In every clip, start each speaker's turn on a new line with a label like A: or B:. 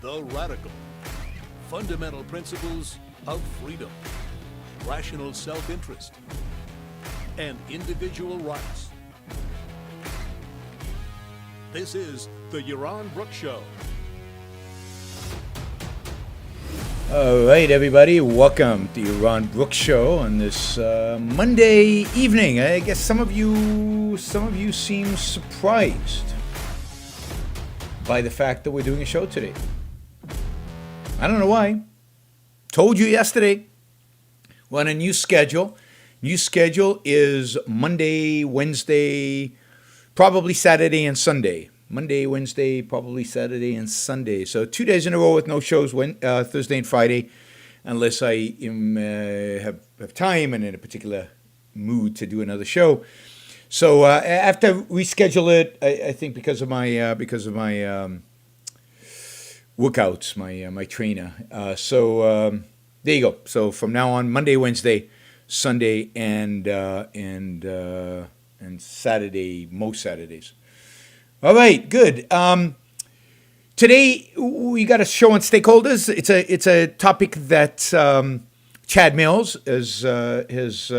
A: The Radical. Fundamental principles of freedom, rational self-interest, and individual rights. This is the Yaron Brook Show.
B: All right, everybody, welcome to the Yaron Brook Show on this Monday evening. I guess some of you seem surprised by the fact that we're doing a show today. I don't know why. Told you yesterday. We're on a new schedule. New schedule is Monday, Wednesday, probably Saturday and Sunday. Monday, Wednesday, probably Saturday and Sunday. So 2 days in a row with no shows, Thursday and Friday, unless I have time and in a particular mood to do another show. So I have to reschedule it. I think because of my workouts, my trainer. So there you go. So from now on, Monday, Wednesday, Sunday, and Saturday, most Saturdays. All right, good. Today we got a show on stakeholders. It's a topic that Chad Mills has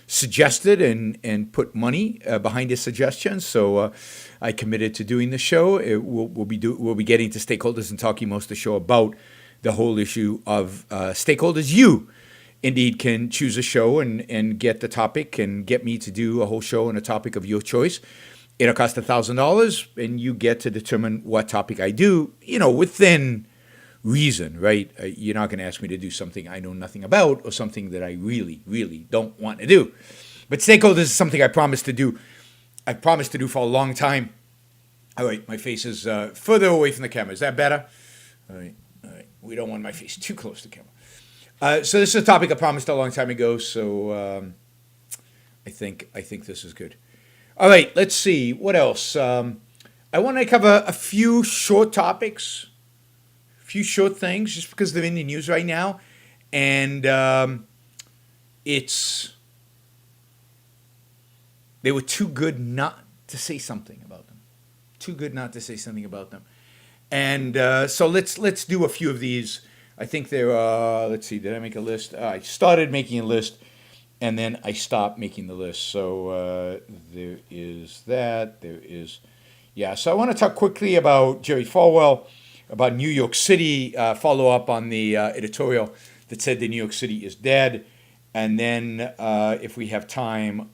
B: suggested and put money behind his suggestions. So I committed to doing the show. We'll be getting to stakeholders and talking most of the show about the whole issue of stakeholders. You indeed can choose a show and get the topic and get me to do a whole show on a topic of your choice. It'll cost $1,000, and you get to determine what topic I do, within reason, right? You're not going to ask me to do something I know nothing about or something that I really, really don't want to do. But stakeholders is something I promised to do. I promised to do for a long time. All right, my face is further away from the camera. Is that better? All right. We don't want my face too close to the camera. So this is a topic I promised a long time ago, so I think this is good. All right, let's see. What else? I want to cover a few short topics, a few short things, just because they're in the news right now. And they were too good not to say something about them. Too good not to say something about them. And so let's do a few of these. I think there are, let's see, did I make a list? I started making a list. And then I stopped making the list. So there is that. So I want to talk quickly about Jerry Falwell, about New York City, follow up on the editorial that said that New York City is dead. And then if we have time,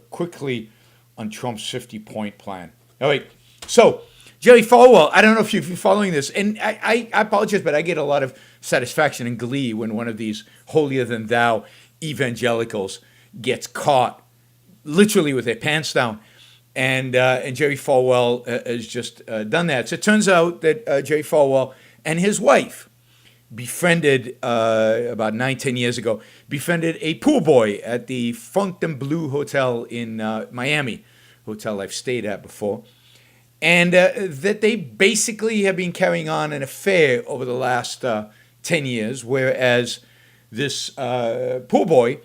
B: quickly on Trump's 50-point plan. All right. So Jerry Falwell, I don't know if you've been following this. And I apologize, but I get a lot of satisfaction and glee when one of these holier-than-thou evangelicals gets caught literally with their pants down, and Jerry Falwell has just done that. So it turns out that Jerry Falwell and his wife befriended about 9-10 years ago, befriended a pool boy at the Fontainebleau Hotel in Miami, hotel I've stayed at before, and that they basically have been carrying on an affair over the last 10 years, whereas this pool boy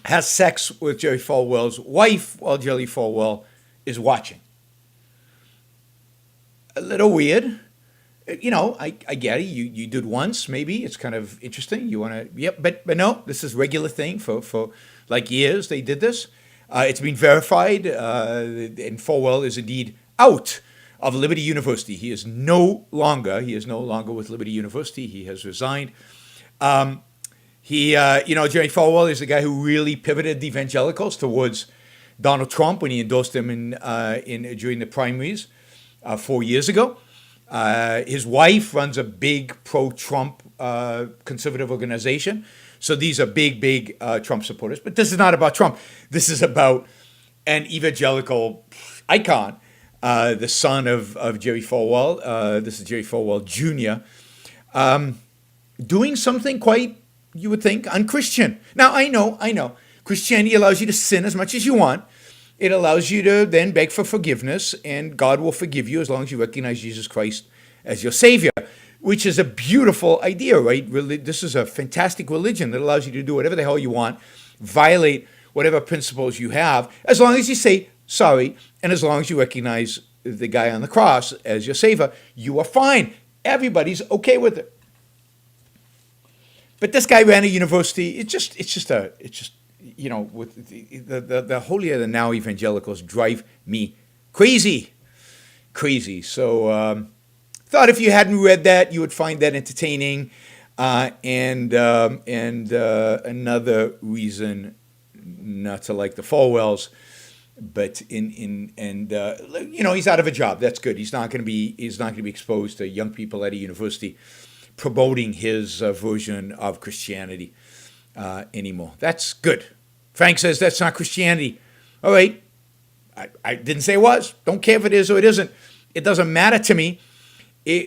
B: has sex with Jerry Falwell's wife while Jerry Falwell is watching. A little weird. I get it. You did once, maybe. It's kind of interesting. You want to, yep, but no, this is a regular thing for like years they did this. It's been verified, and Falwell is indeed out of Liberty University. He is no longer with Liberty University. He has resigned. Jerry Falwell is the guy who really pivoted the evangelicals towards Donald Trump when he endorsed him during the primaries 4 years ago. His wife runs a big pro-Trump conservative organization. So these are big Trump supporters. But this is not about Trump. This is about an evangelical icon, the son of Jerry Falwell. This is Jerry Falwell Jr., doing something quite, you would think, unchristian. Now, I know. Christianity allows you to sin as much as you want. It allows you to then beg for forgiveness, and God will forgive you as long as you recognize Jesus Christ as your Savior, which is a beautiful idea, right? This is a fantastic religion that allows you to do whatever the hell you want, violate whatever principles you have, as long as you say sorry, and as long as you recognize the guy on the cross as your Savior, you are fine. Everybody's okay with it. But this guy ran a university. It's just with the holier than now evangelicals drive me crazy. So thought if you hadn't read that, you would find that entertaining. And another reason not to like the Falwells, but he's out of a job. That's good. He's not going to be exposed to young people at a university promoting his version of Christianity anymore. That's good. Frank says that's not Christianity. All right. I didn't say it was. Don't care if it is or it isn't. It doesn't matter to me.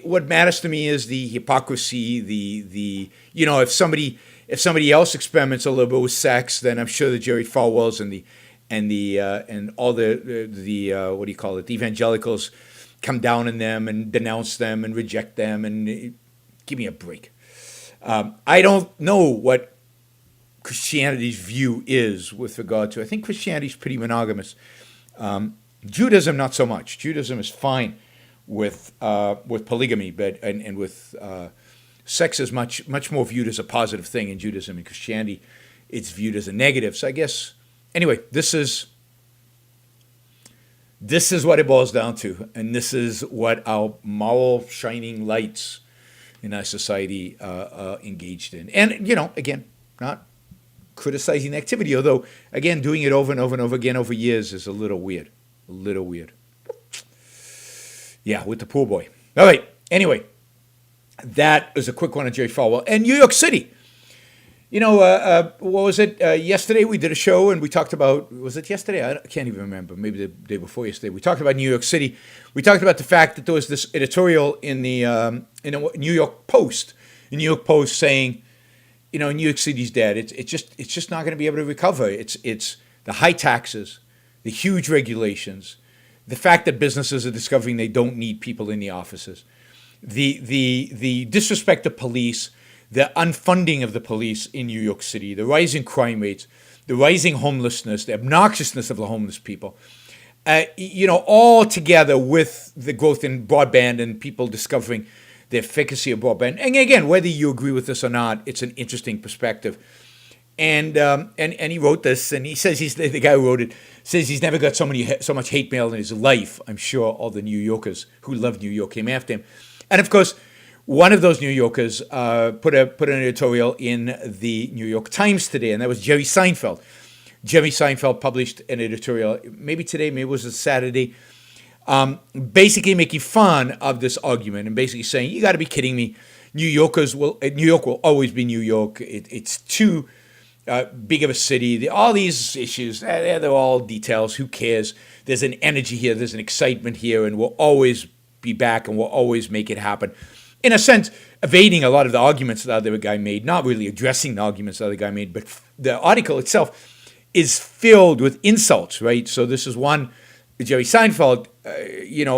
B: What matters to me is the hypocrisy, if somebody else experiments a little bit with sex, then I'm sure the Jerry Falwells and all the what do you call it, the evangelicals come down on them and denounce them and reject them and give me a break. I don't know what Christianity's view is with regard to. I think Christianity's pretty monogamous. Judaism, not so much. Judaism is fine with polygamy, but and with sex is much more viewed as a positive thing in Judaism. In Christianity, it's viewed as a negative. So I guess anyway, this is what it boils down to, and this is what our moral shining lights in our society are engaged in. And again, not criticizing the activity, although again, doing it over and over and over again over years is a little weird. Yeah, with the pool boy. All right. Anyway, that is a quick one on Jerry Falwell. And New York City. What was it? Yesterday we did a show and we talked about, was it yesterday? I can't even remember. Maybe the day before yesterday. We talked about New York City. We talked about the fact that there was this editorial in the New York Post. The New York Post saying, New York City's dead. It's just not going to be able to recover. It's the high taxes, the huge regulations, the fact that businesses are discovering they don't need people in the offices, the disrespect of police, the unfunding of the police in New York City, the rising crime rates, the rising homelessness, the obnoxiousness of the homeless people, all together with the growth in broadband and people discovering the efficacy of broadband. And again, whether you agree with this or not, it's an interesting perspective. And he wrote this, and he says the guy who wrote it says he's never got so much hate mail in his life. I'm sure all the New Yorkers who love New York came after him, and of course, one of those New Yorkers put an editorial in the New York Times today, and that was Jerry Seinfeld. Jerry Seinfeld published an editorial, maybe today, maybe it was a Saturday, basically making fun of this argument and basically saying, "You got to be kidding me! New York will always be New York. It's too." Big of a city, all these issues, they're all details. Who cares? There's an energy here, there's an excitement here, and we'll always be back and we'll always make it happen. In a sense, evading a lot of the arguments that the other guy made, not really addressing the arguments the other guy made, but the article itself is filled with insults, right? So this is one, Jerry Seinfeld,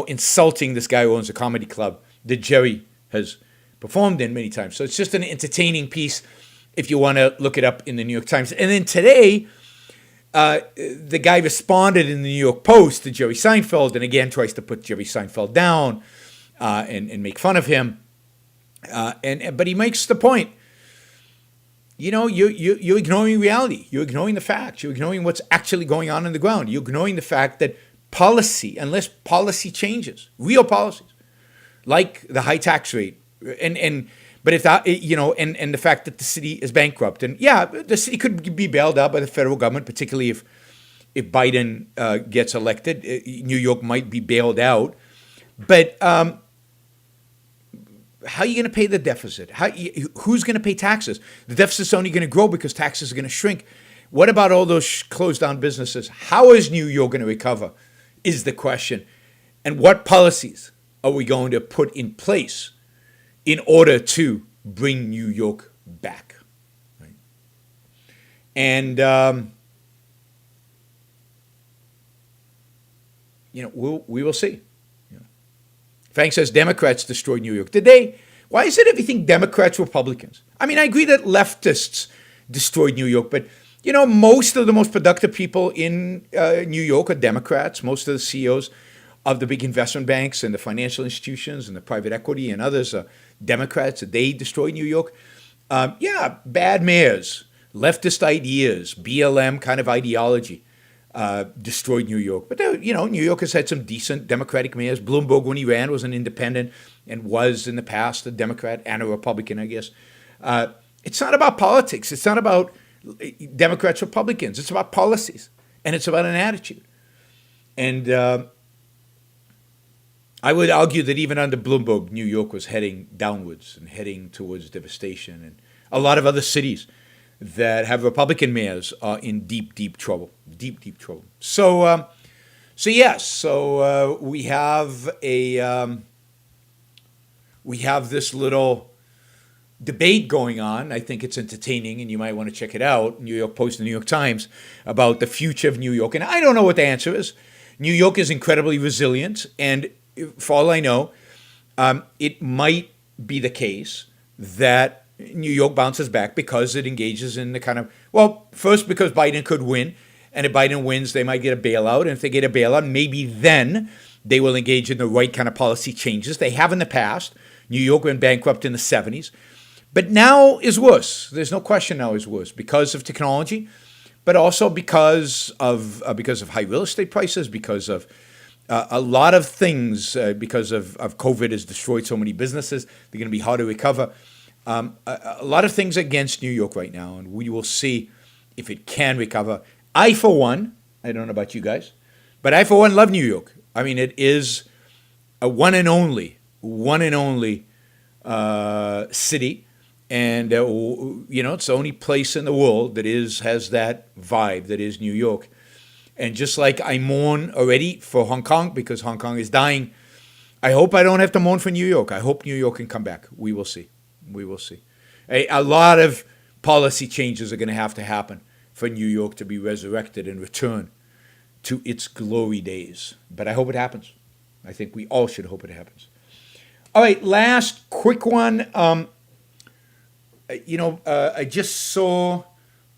B: insulting this guy who owns a comedy club that Jerry has performed in many times. So it's just an entertaining piece if you want to look it up in the New York Times. And then today, the guy responded in the New York Post to Jerry Seinfeld, and again tries to put Jerry Seinfeld down and make fun of him. But he makes the point. You're ignoring reality. You're ignoring the facts. You're ignoring what's actually going on the ground. You're ignoring the fact that policy, unless policy changes, real policies, like the high tax rate, but if that, and the fact that the city is bankrupt, and yeah, the city could be bailed out by the federal government, particularly if Biden gets elected. New York might be bailed out, but how are you going to pay the deficit? Who's going to pay taxes? The deficit's only going to grow because taxes are going to shrink. What about all those closed down businesses? How is New York going to recover? Is the question, and what policies are we going to put in place in order to bring New York back? Right? And, we will see. Frank says Democrats destroyed New York. Did they? Why is it everything Democrats, Republicans? I mean, I agree that leftists destroyed New York, but, most of the most productive people in New York are Democrats. Most of the CEOs of the big investment banks and the financial institutions and the private equity and others, Democrats, they destroyed New York. Yeah, bad mayors, leftist ideas, BLM kind of ideology destroyed New York. But New York has had some decent Democratic mayors. Bloomberg, when he ran, was an independent and was in the past a Democrat and a Republican, I guess. It's not about politics. It's not about Democrats, Republicans. It's about policies, and it's about an attitude. And I would argue that even under Bloomberg, New York was heading downwards and heading towards devastation. And a lot of other cities that have Republican mayors are in deep, deep trouble. Deep, deep trouble. So we have this little debate going on. I think it's entertaining, and you might want to check it out. New York Post and New York Times about the future of New York. And I don't know what the answer is. New York is incredibly resilient, and for all I know, it might be the case that New York bounces back because it engages in the kind of, first because Biden could win, and if Biden wins, they might get a bailout, and if they get a bailout, maybe then they will engage in the right kind of policy changes. They have in the past. New York went bankrupt in the 70s. But now is worse. There's no question now is worse because of technology, but also because of high real estate prices, because of a lot of things, because of COVID has destroyed so many businesses. They're going to be hard to recover. A lot of things against New York right now, and we will see if it can recover. I, for one, I don't know about you guys, but I, for one, love New York. I mean, it is a one and only city. And, it's the only place in the world that has that vibe that is New York. And just like I mourn already for Hong Kong because Hong Kong is dying, I hope I don't have to mourn for New York. I hope New York can come back. We will see. We will see. A lot of policy changes are going to happen for New York to be resurrected and return to its glory days. But I hope it happens. I think we all should hope it happens. All right, last quick one. I just saw,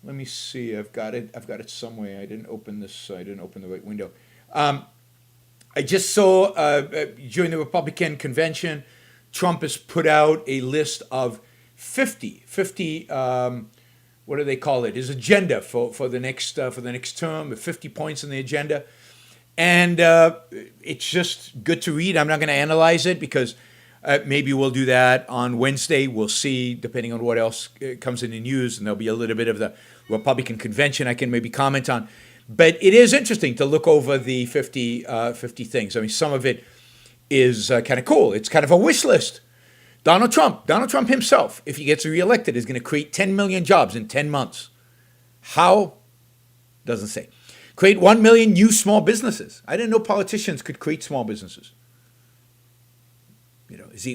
B: let me see, I've got it somewhere. I didn't open the right window. I just saw during the Republican convention, Trump has put out a list of 50, what do they call it? His agenda for the next term, 50 points on the agenda. And it's just good to read. I'm not going to analyze it because maybe we'll do that on Wednesday. We'll see, depending on what else comes in the news, and there'll be a little bit of the Republican convention I can maybe comment on. But it is interesting to look over the 50 things. I mean, some of it is kind of cool. It's kind of a wish list. Donald Trump himself, if he gets reelected, is going to create 10 million jobs in 10 months. How? Doesn't say. Create 1 million new small businesses. I didn't know politicians could create small businesses.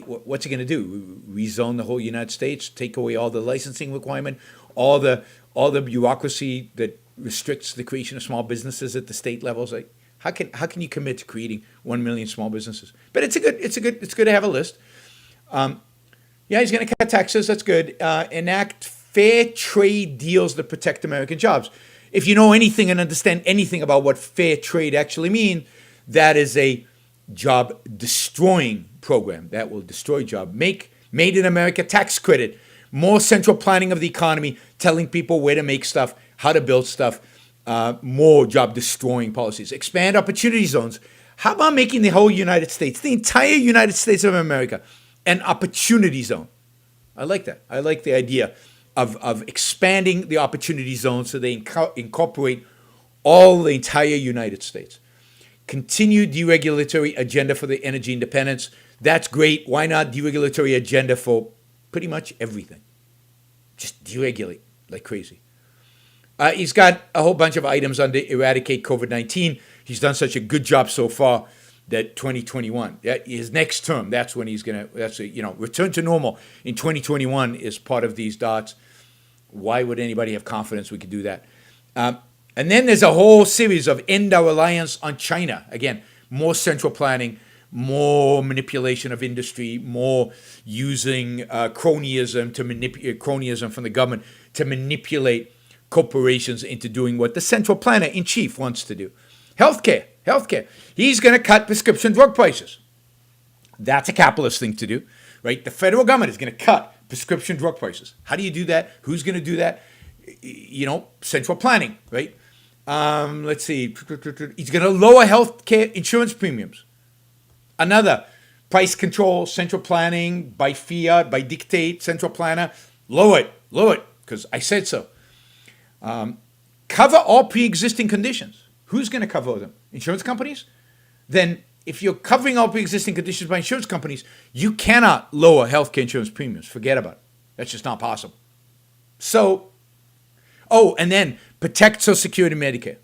B: What's he going to do? Rezone the whole United States? Take away all the licensing requirement? All the bureaucracy that restricts the creation of small businesses at the state levels? Like, how can you commit to creating 1 million small businesses? But it's good to have a list. He's going to cut taxes. That's good. Enact fair trade deals that protect American jobs. If you know anything and understand anything about what fair trade actually means, that is a job destroying program that will destroy jobs. Made in America tax credit, more central planning of the economy, telling people where to make stuff, how to build stuff, more job destroying policies. Expand opportunity zones. How about making the whole United States, the entire United States of America, an opportunity zone? I like that. I like the idea of expanding the opportunity zone so they incorporate all the entire United States. Continued deregulatory agenda for the energy independence. That's great. Why not deregulatory agenda for pretty much everything? Just deregulate like crazy. He's got a whole bunch of items under eradicate COVID-19. He's done such a good job so far that 2021, his next term, that's when he's going to, return to normal in 2021 is part of these dots. Why would anybody have confidence we could do that? And then there's a whole series of end our reliance on China. Again, more central planning, more manipulation of industry, more using cronyism from the government to manipulate corporations into doing what the central planner in chief wants to do. Healthcare. healthcare. He's going to cut prescription drug prices. That's a capitalist thing to do, right? The federal government is going to cut prescription drug prices. How do you do that? Who's going to do that? Central planning, right? Let's see. He's going to lower healthcare insurance premiums. Another, price control, central planning, by fiat, by dictate, central planner. Lower it, because I said so. Cover all pre-existing conditions. Who's going to cover them? Insurance companies? Then if you're covering all pre-existing conditions by insurance companies, you cannot lower healthcare insurance premiums. Forget about it. That's just not possible. So, and then protect Social Security and Medicare.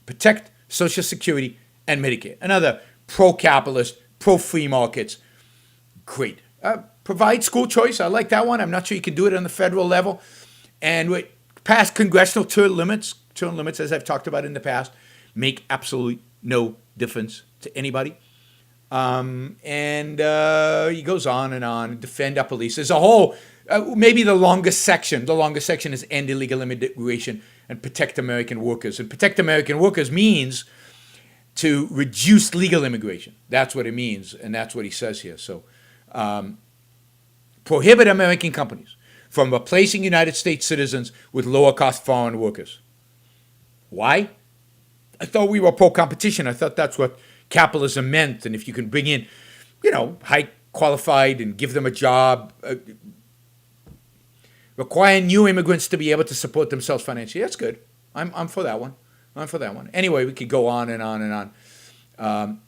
B: Protect Social Security and Medicare. Another pro-capitalist, pro-free markets. Great. Provide school choice. I like that one. I'm not sure you can do it on the federal level. And pass congressional term limits, as I've talked about in the past, make absolutely no difference to anybody. He goes on and on. Defend our police. There's a whole, maybe the longest section is end illegal immigration and protect American workers. And protect American workers means to reduce legal immigration. That's what it means, and that's what he says here. So, prohibit American companies from replacing United States citizens with lower-cost foreign workers. Why? I thought we were pro-competition. I thought that's what capitalism meant. And if you can bring in, high qualified and give them a job, require new immigrants to be able to support themselves financially, that's good. I'm for that one. Anyway, we could go on and on and on.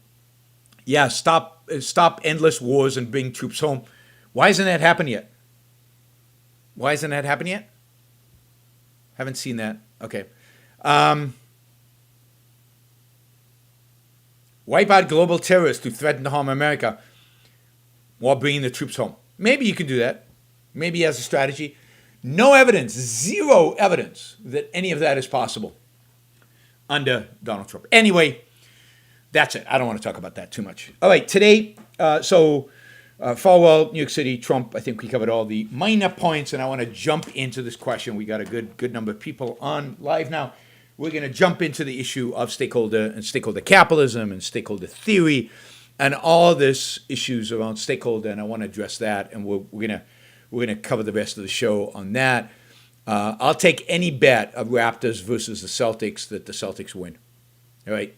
B: Stop endless wars and bring troops home. Why hasn't that happened yet? Haven't seen that. Okay. Wipe out global terrorists who threaten to harm America while bringing the troops home. Maybe you can do that. Maybe as a strategy. No evidence, zero evidence that any of that is possible under Donald Trump. Anyway, that's it. I don't want to talk about that too much. All right, today, Falwell, New York City, Trump, I think we covered all the minor points, and I want to jump into this question. We got a good number of people on live now. We're going to jump into the issue of stakeholder and stakeholder capitalism and stakeholder theory and all this issues around stakeholder, and I want to address that, and we're going to cover the rest of the show on that. I'll take any bet of Raptors versus the Celtics that the Celtics win. All right.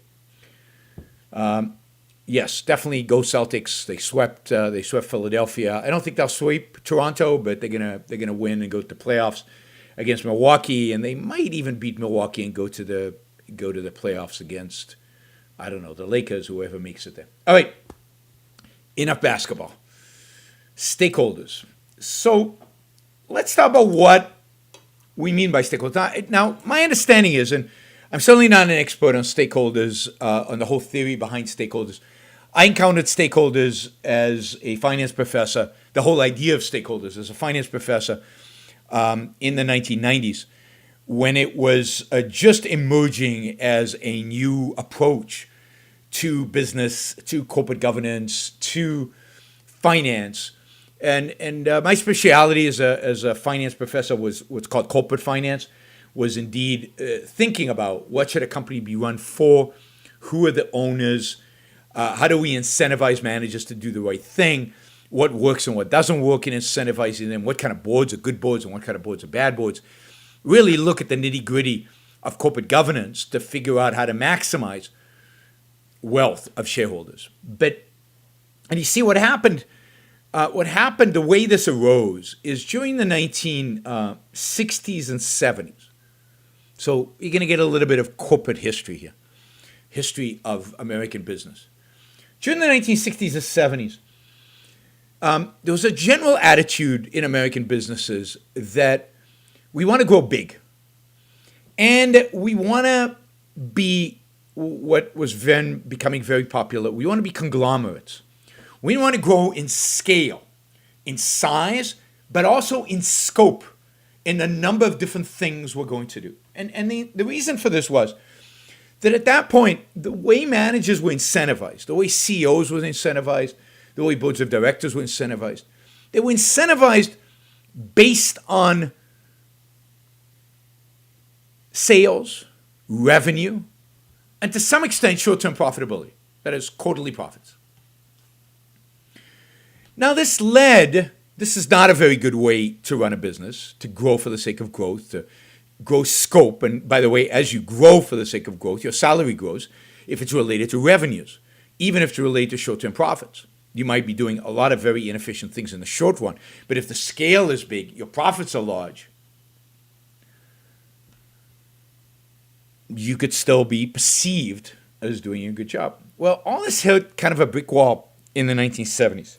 B: Yes, definitely go Celtics. They swept Philadelphia. I don't think they'll sweep Toronto, but they're gonna win and go to the playoffs against Milwaukee, and they might even beat Milwaukee and go to the playoffs against, I don't know, the Lakers, whoever makes it there. All right, enough basketball. Stakeholders. So let's talk about what we mean by stakeholders. Now, my understanding is, and I'm certainly not an expert on stakeholders, on the whole theory behind stakeholders. I encountered stakeholders as a finance professor, the whole idea of stakeholders as a finance professor in the 1990s, when it was just emerging as a new approach to business, to corporate governance, to finance. And my specialty as a finance professor was what's called corporate finance, was indeed thinking about what should a company be run for, who are the owners, how do we incentivize managers to do the right thing, what works and what doesn't work in incentivizing them, what kind of boards are good boards and what kind of boards are bad boards. Really look at the nitty-gritty of corporate governance to figure out how to maximize wealth of shareholders. And you see what happened. The way this arose is during the 1960s and 70s. So you're going to get a little bit of corporate history here, history of American business. During the 1960s and 70s, there was a general attitude in American businesses that we want to grow big. And we want to be what was then becoming very popular. We want to be conglomerates. We want to grow in scale, in size, but also in scope, in the number of different things we're going to do. And the reason for this was that at that point, the way managers were incentivized, the way CEOs were incentivized, the way boards of directors were incentivized, they were incentivized based on sales, revenue, and to some extent short-term profitability, that is, quarterly profits. Now this is not a very good way to run a business, to grow for the sake of growth, to grow scope. And by the way, as you grow for the sake of growth, your salary grows if it's related to revenues, even if it's related to short-term profits. You might be doing a lot of very inefficient things in the short run, but if the scale is big, your profits are large, you could still be perceived as doing a good job. Well, all this hit kind of a brick wall in the 1970s,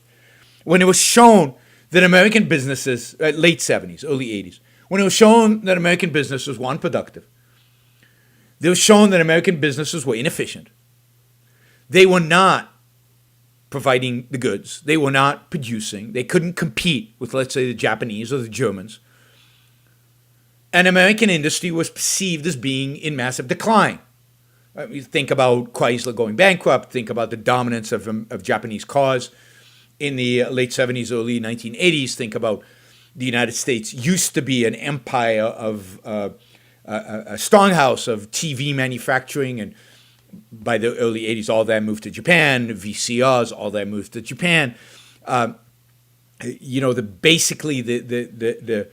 B: when it was shown that American businesses, late 70s, early 80s, when it was shown that American businesses were unproductive. It was shown that American businesses were inefficient. They were not providing the goods. They were not producing. They couldn't compete with, let's say, the Japanese or the Germans. And American industry was perceived as being in massive decline. You think about Chrysler going bankrupt. Think about the dominance of Japanese cars in the late 70s, early 1980s. Think about the United States used to be an empire of a stronghouse of TV manufacturing, and by the early 80s, all that moved to Japan. VCRs, all that moved to Japan. Basically the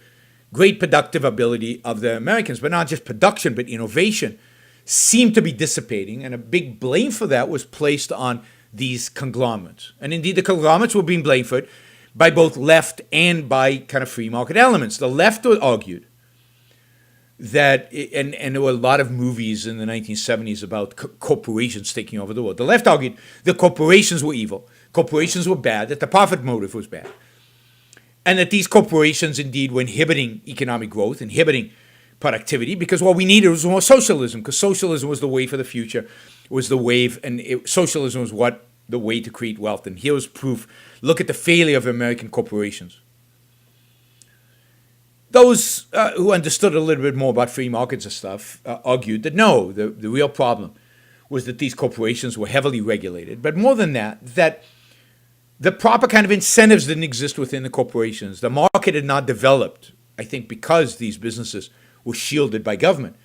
B: great productive ability of the Americans, but not just production, but innovation, seemed to be dissipating, and a big blame for that was placed on these conglomerates. And indeed, the conglomerates were being blamed for it by both left and by kind of free market elements. The left argued that, and there were a lot of movies in the 1970s about corporations taking over the world. The left argued that corporations were evil, corporations were bad, that the profit motive was bad, and that these corporations indeed were inhibiting economic growth, inhibiting productivity, because what we needed was more socialism, because socialism was the way for the future, was the wave, and socialism was what the way to create wealth. And here was proof. Look at the failure of American corporations. Those who understood a little bit more about free markets and stuff argued that no, the real problem was that these corporations were heavily regulated. But more than that, that the proper kind of incentives didn't exist within the corporations. The market had not developed, I think, because these businesses were shielded by government.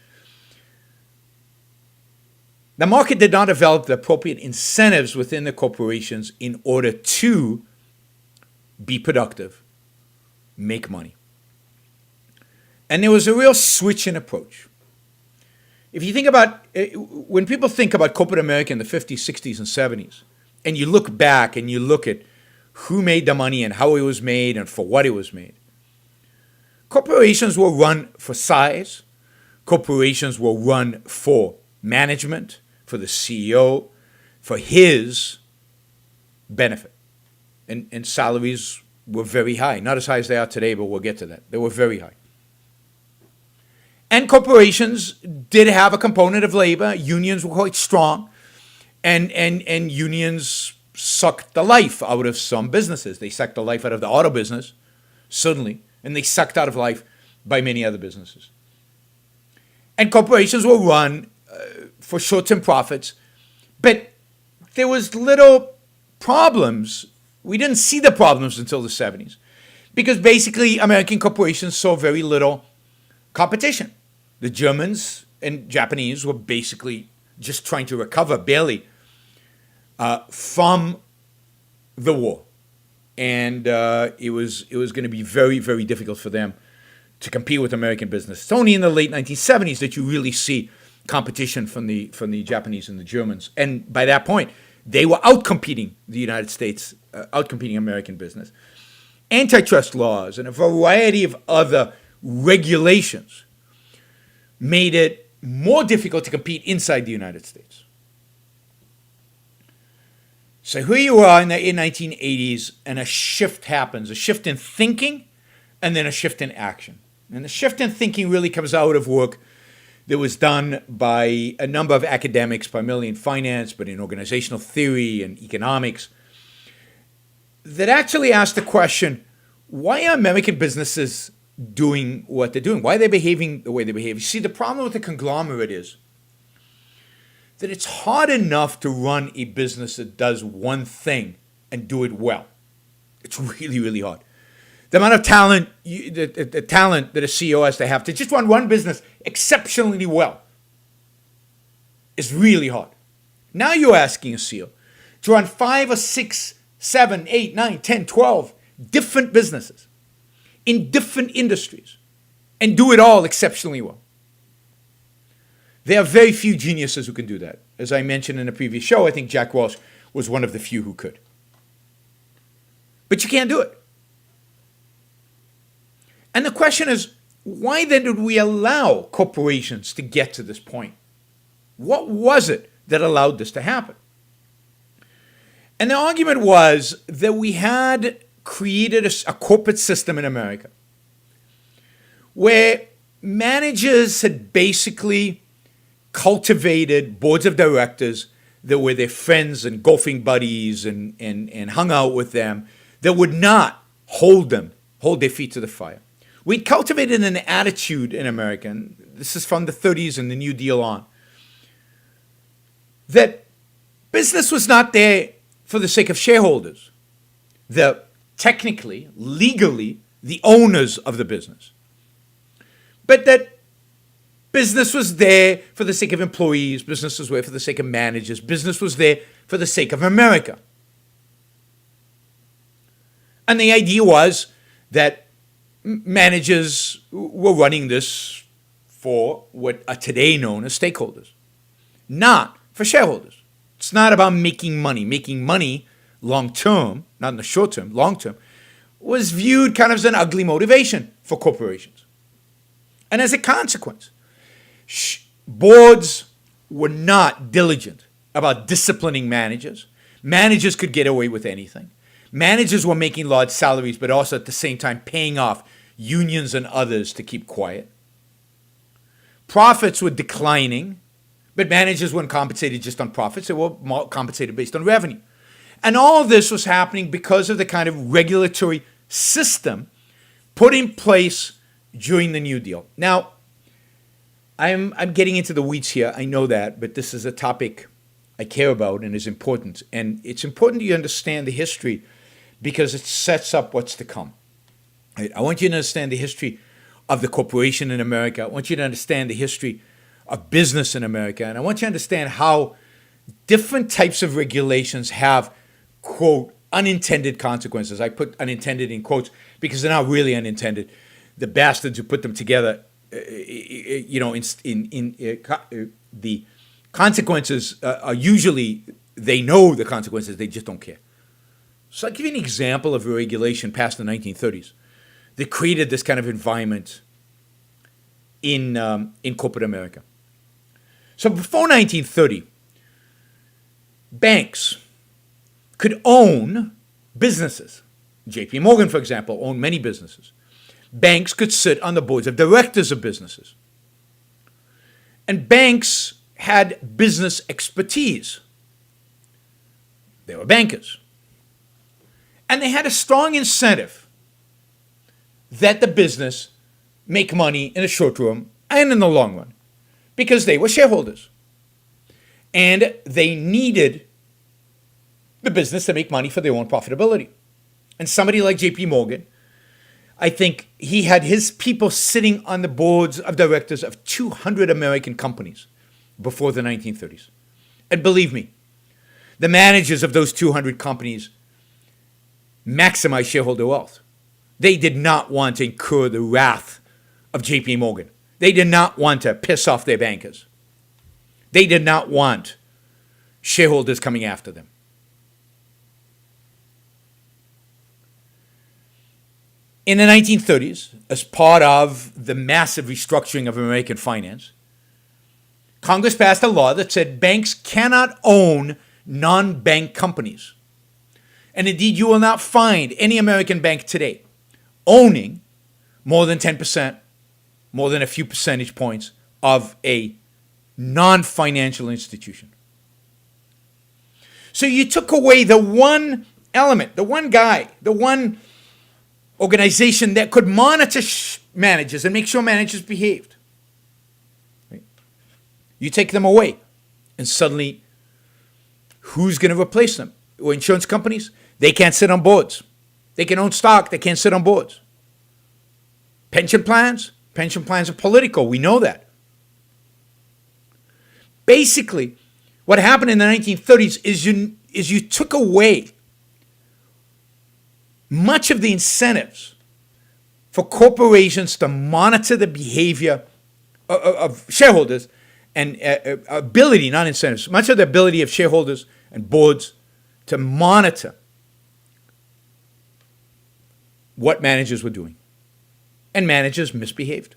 B: The market did not develop the appropriate incentives within the corporations in order to be productive, make money. And there was a real switch in approach. If you think about, when people think about corporate America in the 50s, 60s, and 70s, and you look back and you look at who made the money and how it was made and for what it was made, corporations were run for size. Corporations were run for management, for the CEO, for his benefit. And salaries were very high. Not as high as they are today, but we'll get to that. They were very high. And corporations did have a component of labor. Unions were quite strong. And unions sucked the life out of some businesses. They sucked the life out of the auto business, certainly. And they sucked out of life by many other businesses. And corporations were run for short-term profits. But there was little problems. We didn't see the problems until the 70s. Because basically, American corporations saw very little competition. The Germans and Japanese were basically just trying to recover barely from the war. And it was going to be very, very difficult for them to compete with American business. It's only in the late 1970s that you really see competition from the Japanese and the Germans. And by that point, they were outcompeting the United States, outcompeting American business. Antitrust laws and a variety of other regulations made it more difficult to compete inside the United States. So here you are in the 1980s, and a shift happens, a shift in thinking, and then a shift in action. And the shift in thinking really comes out of work that was done by a number of academics, primarily in finance, but in organizational theory and economics, that actually asked the question, why are American businesses doing what they're doing? Why are they behaving the way they behave? You see, the problem with the conglomerate is that it's hard enough to run a business that does one thing and do it well. It's really, really hard. The amount of talent, the talent that a CEO has to have to just run one business exceptionally well is really hard. Now you're asking a SEAL to run 5 or 6, 7, 8, 9, 10, 12 different businesses in different industries and do it all exceptionally well. There are very few geniuses who can do that. As I mentioned in a previous show, I think Jack Welch was one of the few who could. But you can't do it. And the question is, why then did we allow corporations to get to this point? What was it that allowed this to happen? And the argument was that we had created a corporate system in America where managers had basically cultivated boards of directors that were their friends and golfing buddies and hung out with them, that would not hold their feet to the fire. We'd cultivated an attitude in America, and this is from the 30s and the New Deal on, that business was not there for the sake of shareholders. Technically, legally, the owners of the business. But that business was there for the sake of employees, business was there for the sake of managers, business was there for the sake of America. And the idea was that managers were running this for what are today known as stakeholders, not for shareholders. It's not about making money. Making money long term, not in the short term, long term, was viewed kind of as an ugly motivation for corporations. And as a consequence, boards were not diligent about disciplining managers. Managers could get away with anything. Managers were making large salaries, but also at the same time paying off unions and others to keep quiet. Profits were declining, but managers weren't compensated just on profits. They were compensated based on revenue. And all of this was happening because of the kind of regulatory system put in place during the New Deal. Now, I'm getting into the weeds here. I know that, but this is a topic I care about and is important. And it's important you understand the history because it sets up what's to come. I want you to understand the history of the corporation in America. I want you to understand the history of business in America. And I want you to understand how different types of regulations have, quote, unintended consequences. I put unintended in quotes because they're not really unintended. The bastards who put them together, the consequences are usually, they know the consequences, they just don't care. So I'll give you an example of a regulation passed in the 1930s that created this kind of environment in corporate America. So before 1930, banks could own businesses. J.P. Morgan, for example, owned many businesses. Banks could sit on the boards of directors of businesses. And banks had business expertise. They were bankers. And they had a strong incentive that the business make money in the short run and in the long run because they were shareholders. And they needed the business to make money for their own profitability. And somebody like J.P. Morgan, I think he had his people sitting on the boards of directors of 200 American companies before the 1930s. And believe me, the managers of those 200 companies maximized shareholder wealth. They did not want to incur the wrath of J.P. Morgan. They did not want to piss off their bankers. They did not want shareholders coming after them. In the 1930s, as part of the massive restructuring of American finance, Congress passed a law that said banks cannot own non-bank companies. And indeed, you will not find any American bank today owning more than 10%, more than a few percentage points of a non-financial institution. So you took away the one element, the one guy, the one organization that could monitor managers and make sure managers behaved. Right? You take them away, and suddenly, who's going to replace them? Well, insurance companies, they can't sit on boards. They can own stock, they can't sit on boards. Pension plans are political, we know that. Basically, what happened in the 1930s is you took away much of the incentives for corporations to monitor the behavior of shareholders and ability, not incentives, much of the ability of shareholders and boards to monitor what managers were doing. And managers misbehaved.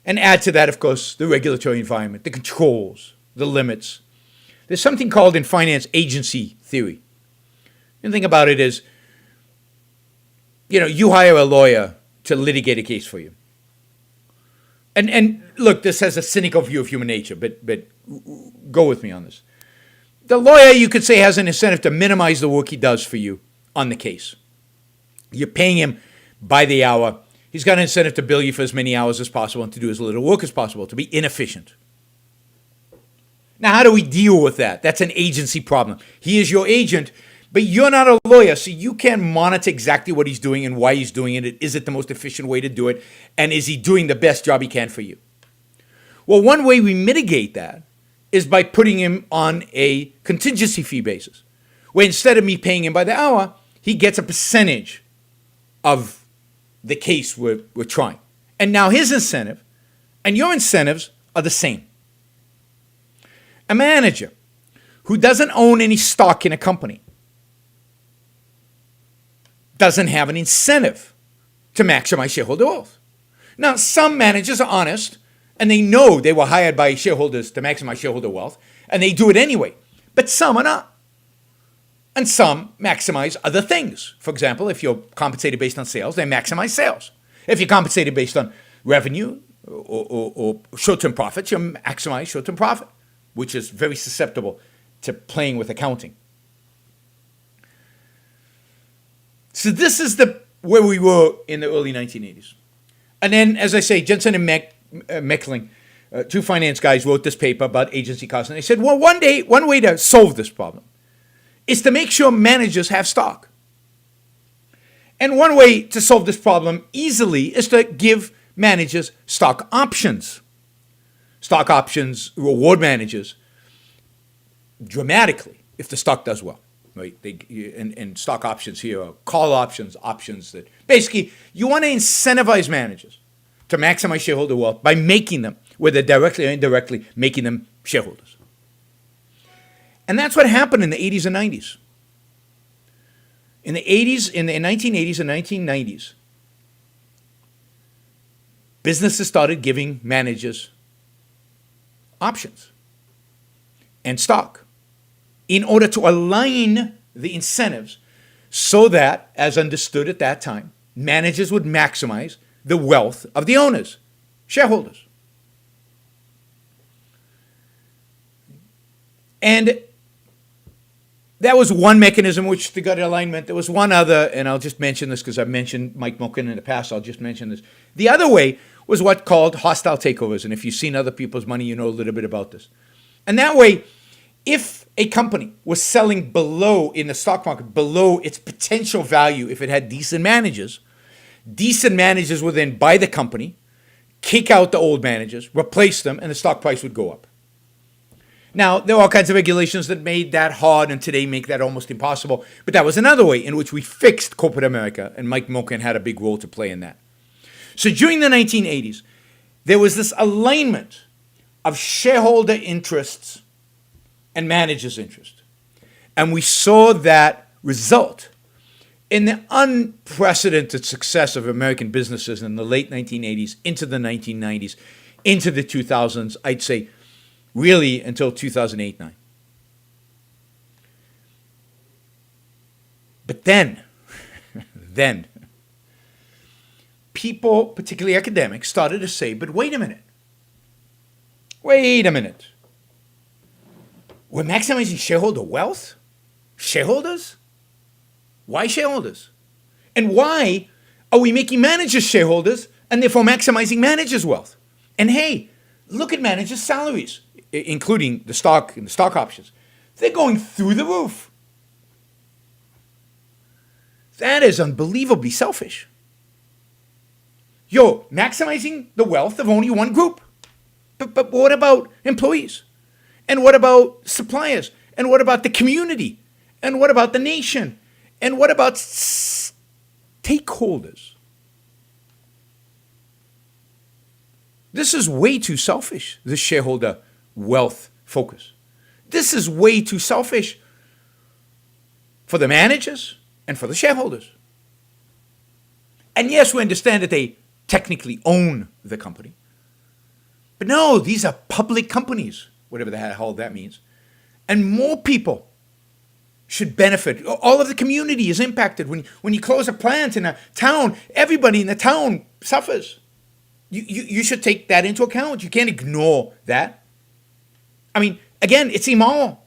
B: And add to that, of course, the regulatory environment, the controls, the limits. There's something called in finance agency theory. And the thing about it is, you hire a lawyer to litigate a case for you. And look, this has a cynical view of human nature, but go with me on this. The lawyer, you could say, has an incentive to minimize the work he does for you on the case. You're paying him by the hour. He's got an incentive to bill you for as many hours as possible and to do as little work as possible, to be inefficient. Now, how do we deal with that? That's an agency problem. He is your agent, but you're not a lawyer, so you can't monitor exactly what he's doing and why he's doing it. Is it the most efficient way to do it? And is he doing the best job he can for you? Well, one way we mitigate that is by putting him on a contingency fee basis, where instead of me paying him by the hour, he gets a percentage of the case we're trying. And now his incentive and your incentives are the same. A manager who doesn't own any stock in a company doesn't have an incentive to maximize shareholder wealth. Now, some managers are honest, and they know they were hired by shareholders to maximize shareholder wealth, and they do it anyway. But some are not. And some maximize other things. For example, if you're compensated based on sales, they maximize sales. If you're compensated based on revenue or short-term profits, you maximize short-term profit, which is very susceptible to playing with accounting. So this is where we were in the early 1980s. And then, as I say, Jensen and Meckling, two finance guys, wrote this paper about agency costs. And they said, well, one way to solve this problem is to make sure managers have stock. And one way to solve this problem easily is to give managers stock options. Stock options reward managers dramatically if the stock does well. Right? And stock options here are call options that basically you want to incentivize managers to maximize shareholder wealth by making them, whether directly or indirectly, making them shareholders. And that's what happened in the 80s and 90s. In the 1980s and 1990s, businesses started giving managers options and stock in order to align the incentives so that, as understood at that time, managers would maximize the wealth of the owners, shareholders. And that was one mechanism which they got alignment. There was one other, and I'll just mention this because I've mentioned Mike Milken in the past. I'll just mention this. The other way was what called hostile takeovers. And if you've seen other people's money, you know a little bit about this. And that way, if a company was selling below, in the stock market, below its potential value, if it had decent managers would then buy the company, kick out the old managers, replace them, and the stock price would go up. Now, there are all kinds of regulations that made that hard and today make that almost impossible. But that was another way in which we fixed corporate America, and Mike Milken had a big role to play in that. So during the 1980s, there was this alignment of shareholder interests and managers' interest. And we saw that result in the unprecedented success of American businesses in the late 1980s, into the 1990s, into the 2000s, I'd say really until 2008-9. But then, people, particularly academics, started to say, but wait a minute. We're maximizing shareholder wealth? Shareholders? Why shareholders? And why are we making managers shareholders and therefore maximizing managers' wealth? And hey, look at managers' salaries, including the stock and the stock options. They're going through the roof. That is unbelievably selfish. You're maximizing the wealth of only one group. But what about employees? And what about suppliers? And what about the community? And what about the nation? And what about stakeholders? This is way too selfish, this shareholder wealth focus. This is way too selfish for the managers and for the shareholders. And yes, we understand that they technically own the company. But no, these are public companies, whatever the hell that means. And more people should benefit. All of the community is impacted. When you close a plant in a town, everybody in the town suffers. You should take that into account. You can't ignore that. I mean, again, it's immoral.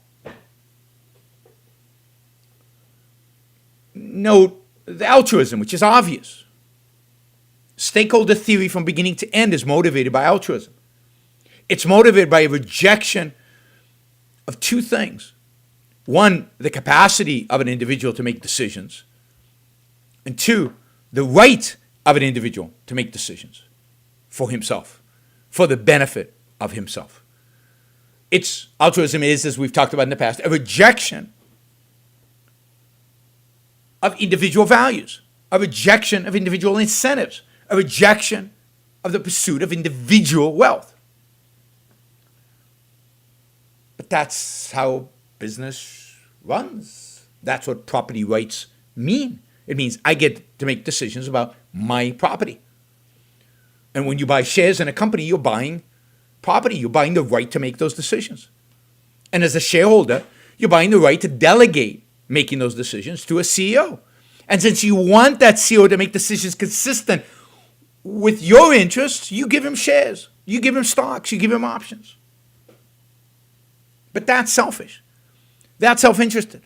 B: Note the altruism, which is obvious. Stakeholder theory from beginning to end is motivated by altruism. It's motivated by a rejection of two things. One, the capacity of an individual to make decisions. And two, the right of an individual to make decisions for himself, for the benefit of himself. Altruism is, as we've talked about in the past, a rejection of individual values, a rejection of individual incentives, a rejection of the pursuit of individual wealth. But that's how business runs. That's what property rights mean. It means I get to make decisions about my property. And when you buy shares in a company, you're buying property. You're buying the right to make those decisions. And as a shareholder, you're buying the right to delegate making those decisions to a CEO. And since you want that CEO to make decisions consistent with your interests, you give him shares, you give him stocks, you give him options. But that's selfish. That's self-interested.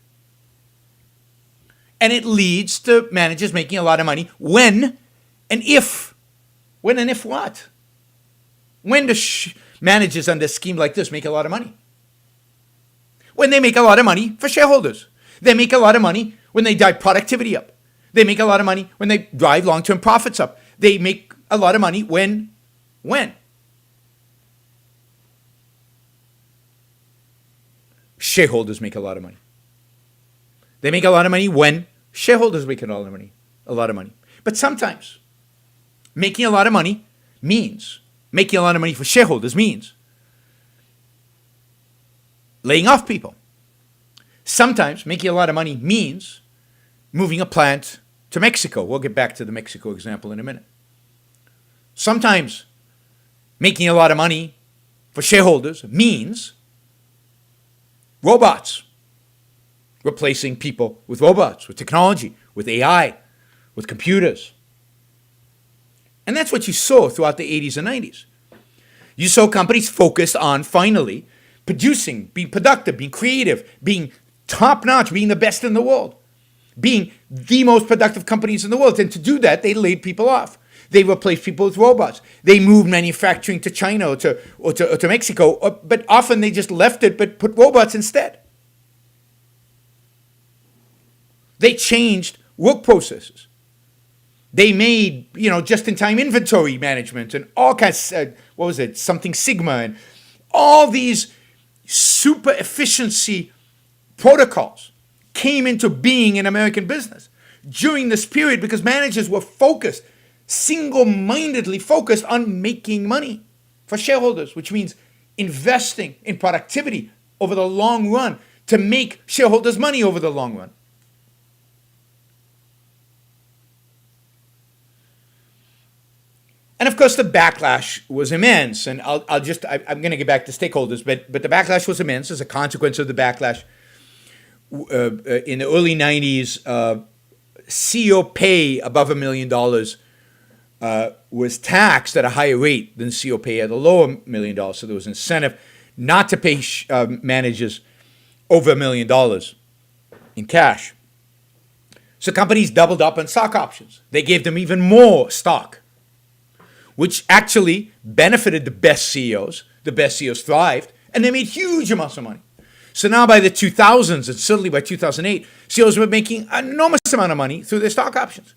B: And it leads to managers making a lot of money when and if what? When do managers under a scheme like this make a lot of money? When they make a lot of money for shareholders. They make a lot of money when they drive productivity up. They make a lot of money when they drive long-term profits up. They make a lot of money when? Shareholders make a lot of money. They make a lot of money when shareholders make a lot of money. But sometimes making a lot of money for shareholders means laying off people. Sometimes making a lot of money means moving a plant to Mexico. We'll get back to the Mexico example in a minute. Sometimes making a lot of money for shareholders means robots, replacing people with robots, with technology, with AI, with computers. And that's what you saw throughout the 80s and 90s. You saw companies focused on finally producing, being productive, being creative, being top-notch, being the best in the world, being the most productive companies in the world. And to do that, they laid people off. They replaced people with robots. They moved manufacturing to China or to Mexico, but often they just left it but put robots instead. They changed work processes. They made, just-in-time inventory management and all kinds of, something Sigma and all these super efficiency protocols came into being in American business during this period because managers were focused, single-mindedly focused on making money for shareholders, which means investing in productivity over the long run to make shareholders money over the long run. And of course, the backlash was immense. And I'm going to get back to stakeholders, but the backlash was immense as a consequence of the backlash. In the early 90s, CEO pay above $1 million was taxed at a higher rate than CEO pay at a lower $1 million. So there was incentive not to pay managers over $1 million in cash. So companies doubled up on stock options. They gave them even more stock, which actually benefited the best CEOs. The best CEOs thrived, and they made huge amounts of money. So now by the 2000s, and certainly by 2008, CEOs were making an enormous amount of money through their stock options.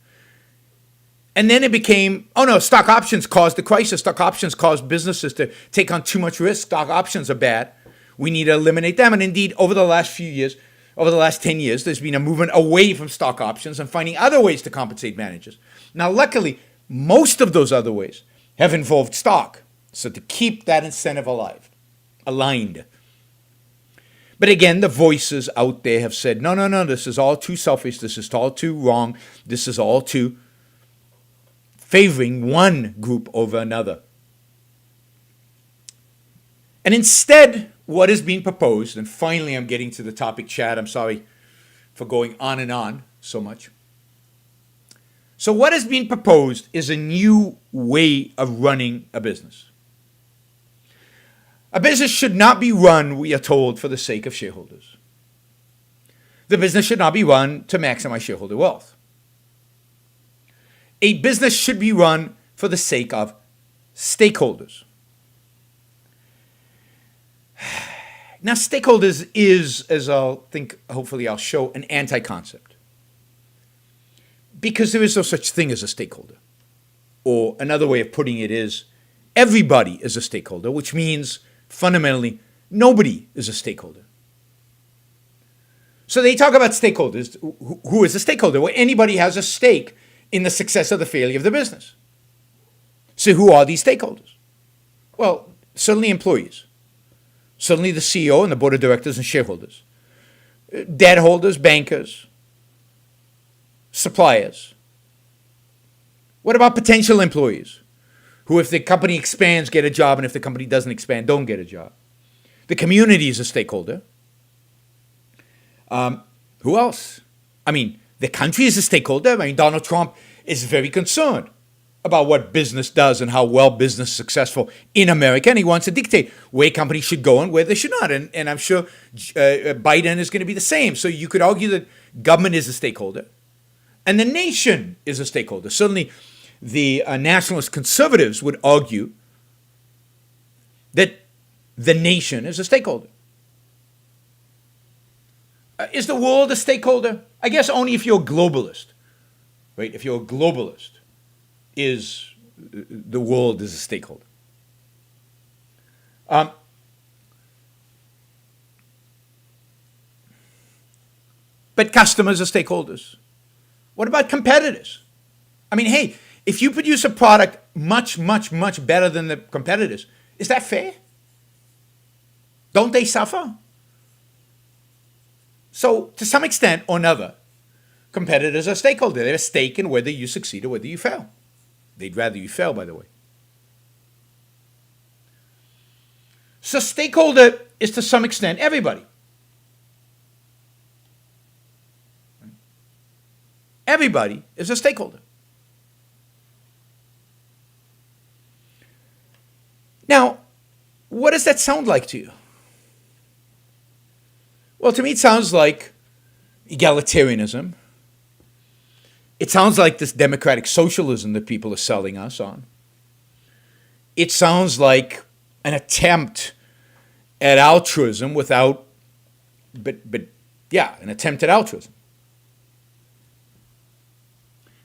B: And then it became, oh no, stock options caused the crisis. Stock options caused businesses to take on too much risk. Stock options are bad. We need to eliminate them. And indeed, over the last few years, over the last 10 years, there's been a movement away from stock options and finding other ways to compensate managers. Now, luckily, most of those other ways have involved stock. So to keep that incentive aligned. But again, the voices out there have said, no, this is all too selfish. This is all too wrong. This is all too favoring one group over another. And instead, what is being proposed, and finally I'm getting to the topic, Chad, I'm sorry for going on and on so much. So what is being proposed is a new way of running a business. A business should not be run, we are told, for the sake of shareholders. The business should not be run to maximize shareholder wealth. A business should be run for the sake of stakeholders. Now, stakeholders is, as hopefully I'll show, an anti-concept. Because there is no such thing as a stakeholder. Or another way of putting it is, everybody is a stakeholder, which means, fundamentally, nobody is a stakeholder. So they talk about stakeholders. Who is a stakeholder? Well, anybody has a stake in the success or the failure of the business. So who are these stakeholders? Well, certainly employees. Certainly the CEO and the board of directors and shareholders. Debt holders, bankers, suppliers. What about potential employees? Who, if the company expands, get a job, and if the company doesn't expand, don't get a job. The community is a stakeholder. Who else? I mean, the country is a stakeholder. I mean, Donald Trump is very concerned about what business does and how well business is successful in America, and he wants to dictate where companies should go and where they should not. And I'm sure Biden is going to be the same. So you could argue that government is a stakeholder, and the nation is a stakeholder. Certainly, the nationalist conservatives would argue that the nation is a stakeholder. Is the world a stakeholder? I guess only if you're a globalist, right? If you're a globalist, is the world is a stakeholder. But customers are stakeholders. What about competitors? I mean, hey, if you produce a product much, much, much better than the competitors, is that fair? Don't they suffer? So, to some extent or another, competitors are stakeholders. They have a stake in whether you succeed or whether you fail. They'd rather you fail, by the way. So, stakeholder is to some extent everybody. Everybody is a stakeholder. Now, what does that sound like to you? Well, to me, it sounds like egalitarianism. It sounds like this democratic socialism that people are selling us on. It sounds like an attempt at altruism without, an attempt at altruism.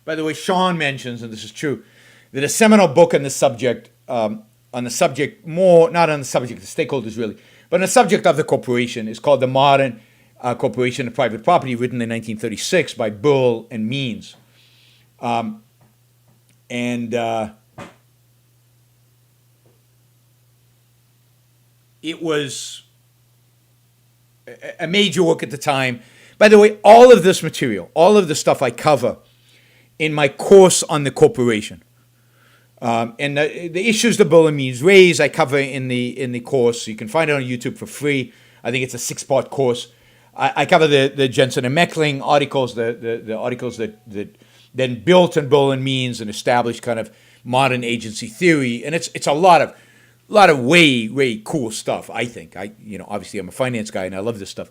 B: By the way, Sean mentions, and this is true, that a seminal book on the subject, not on the subject of stakeholders really, but on the subject of the corporation is called The Modern Corporation of Private Property, written in 1936 by Burl and Means. It was a major work at the time. By the way, all of this material, all of the stuff I cover in my course on the corporation. And the issues that Burl and Means raise, I cover in the course. You can find it on YouTube for free. I think it's a 6-part course. I cover the Jensen and Meckling articles, the articles that then built on Burl and Means and established kind of modern agency theory. And it's a lot of way cool stuff, I think. Obviously I'm a finance guy and I love this stuff.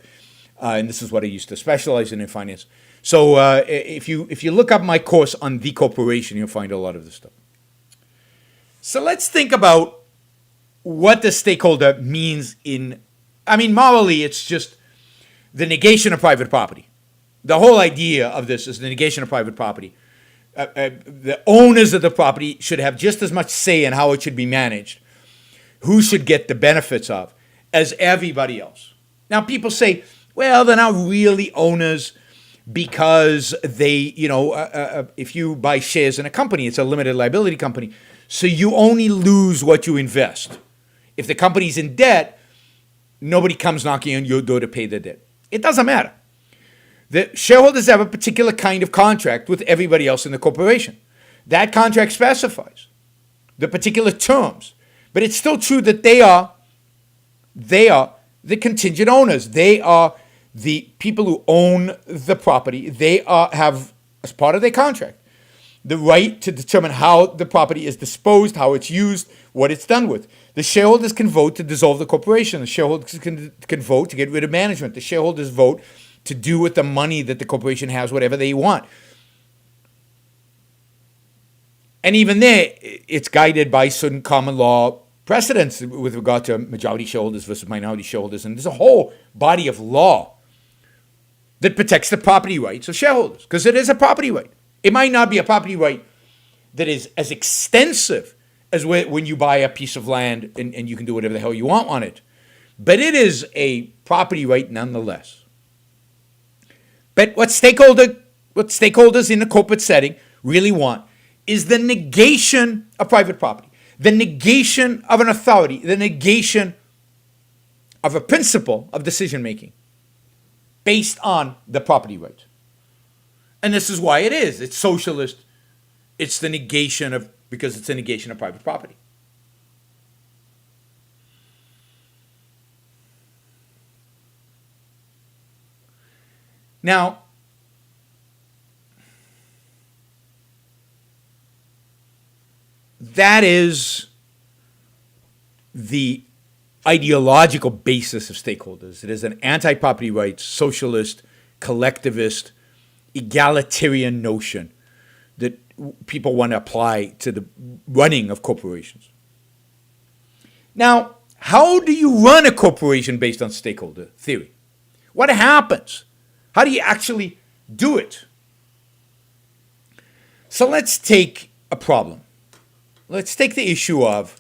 B: And this is what I used to specialize in finance. So if you look up my course on the corporation, you'll find a lot of this stuff. So let's think about what the stakeholder means morally, it's just the negation of private property. The whole idea of this is the negation of private property. the owners of the property should have just as much say in how it should be managed, who should get the benefits of, as everybody else. Now, people say, well, they're not really owners because they, if you buy shares in a company, it's a limited liability company, so you only lose what you invest. If the company's in debt, nobody comes knocking on your door to pay the debt. It doesn't matter. The shareholders have a particular kind of contract with everybody else in the corporation. That contract specifies the particular terms, but it's still true that they are the contingent owners. They are the people who own the property. They have, as part of their contract, the right to determine how the property is disposed, how it's used, what it's done with. The shareholders can vote to dissolve the corporation. The shareholders can vote to get rid of management. The shareholders vote to do with the money that the corporation has whatever they want. And even there, it's guided by certain common law precedents with regard to majority shareholders versus minority shareholders. And there's a whole body of law that protects the property rights of shareholders, because it is a property right. It might not be a property right that is as extensive as when you buy a piece of land and you can do whatever the hell you want on it. But it is a property right nonetheless. But what stakeholders in a corporate setting really want is the negation of private property, the negation of an authority, the negation of a principle of decision making based on the property right. And this is why it is. It's socialist. It's the negation of, because it's a negation of private property. Now, that is the ideological basis of stakeholders. It is an anti-property rights, socialist, collectivist, egalitarian notion that people want to apply to the running of corporations. Now, how do you run a corporation based on stakeholder theory? What happens? How do you actually do it? So let's take a problem. Let's take the issue of,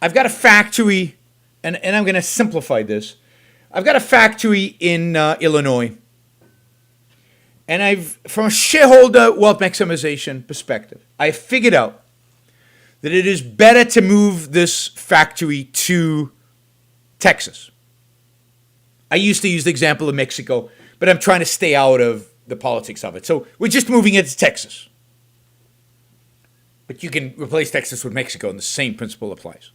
B: I've got a factory, and I'm going to simplify this. I've got a factory in Illinois, and from a shareholder wealth maximization perspective, I figured out that it is better to move this factory to Texas. I used to use the example of Mexico, but I'm trying to stay out of the politics of it. So we're just moving it to Texas. But you can replace Texas with Mexico, and the same principle applies.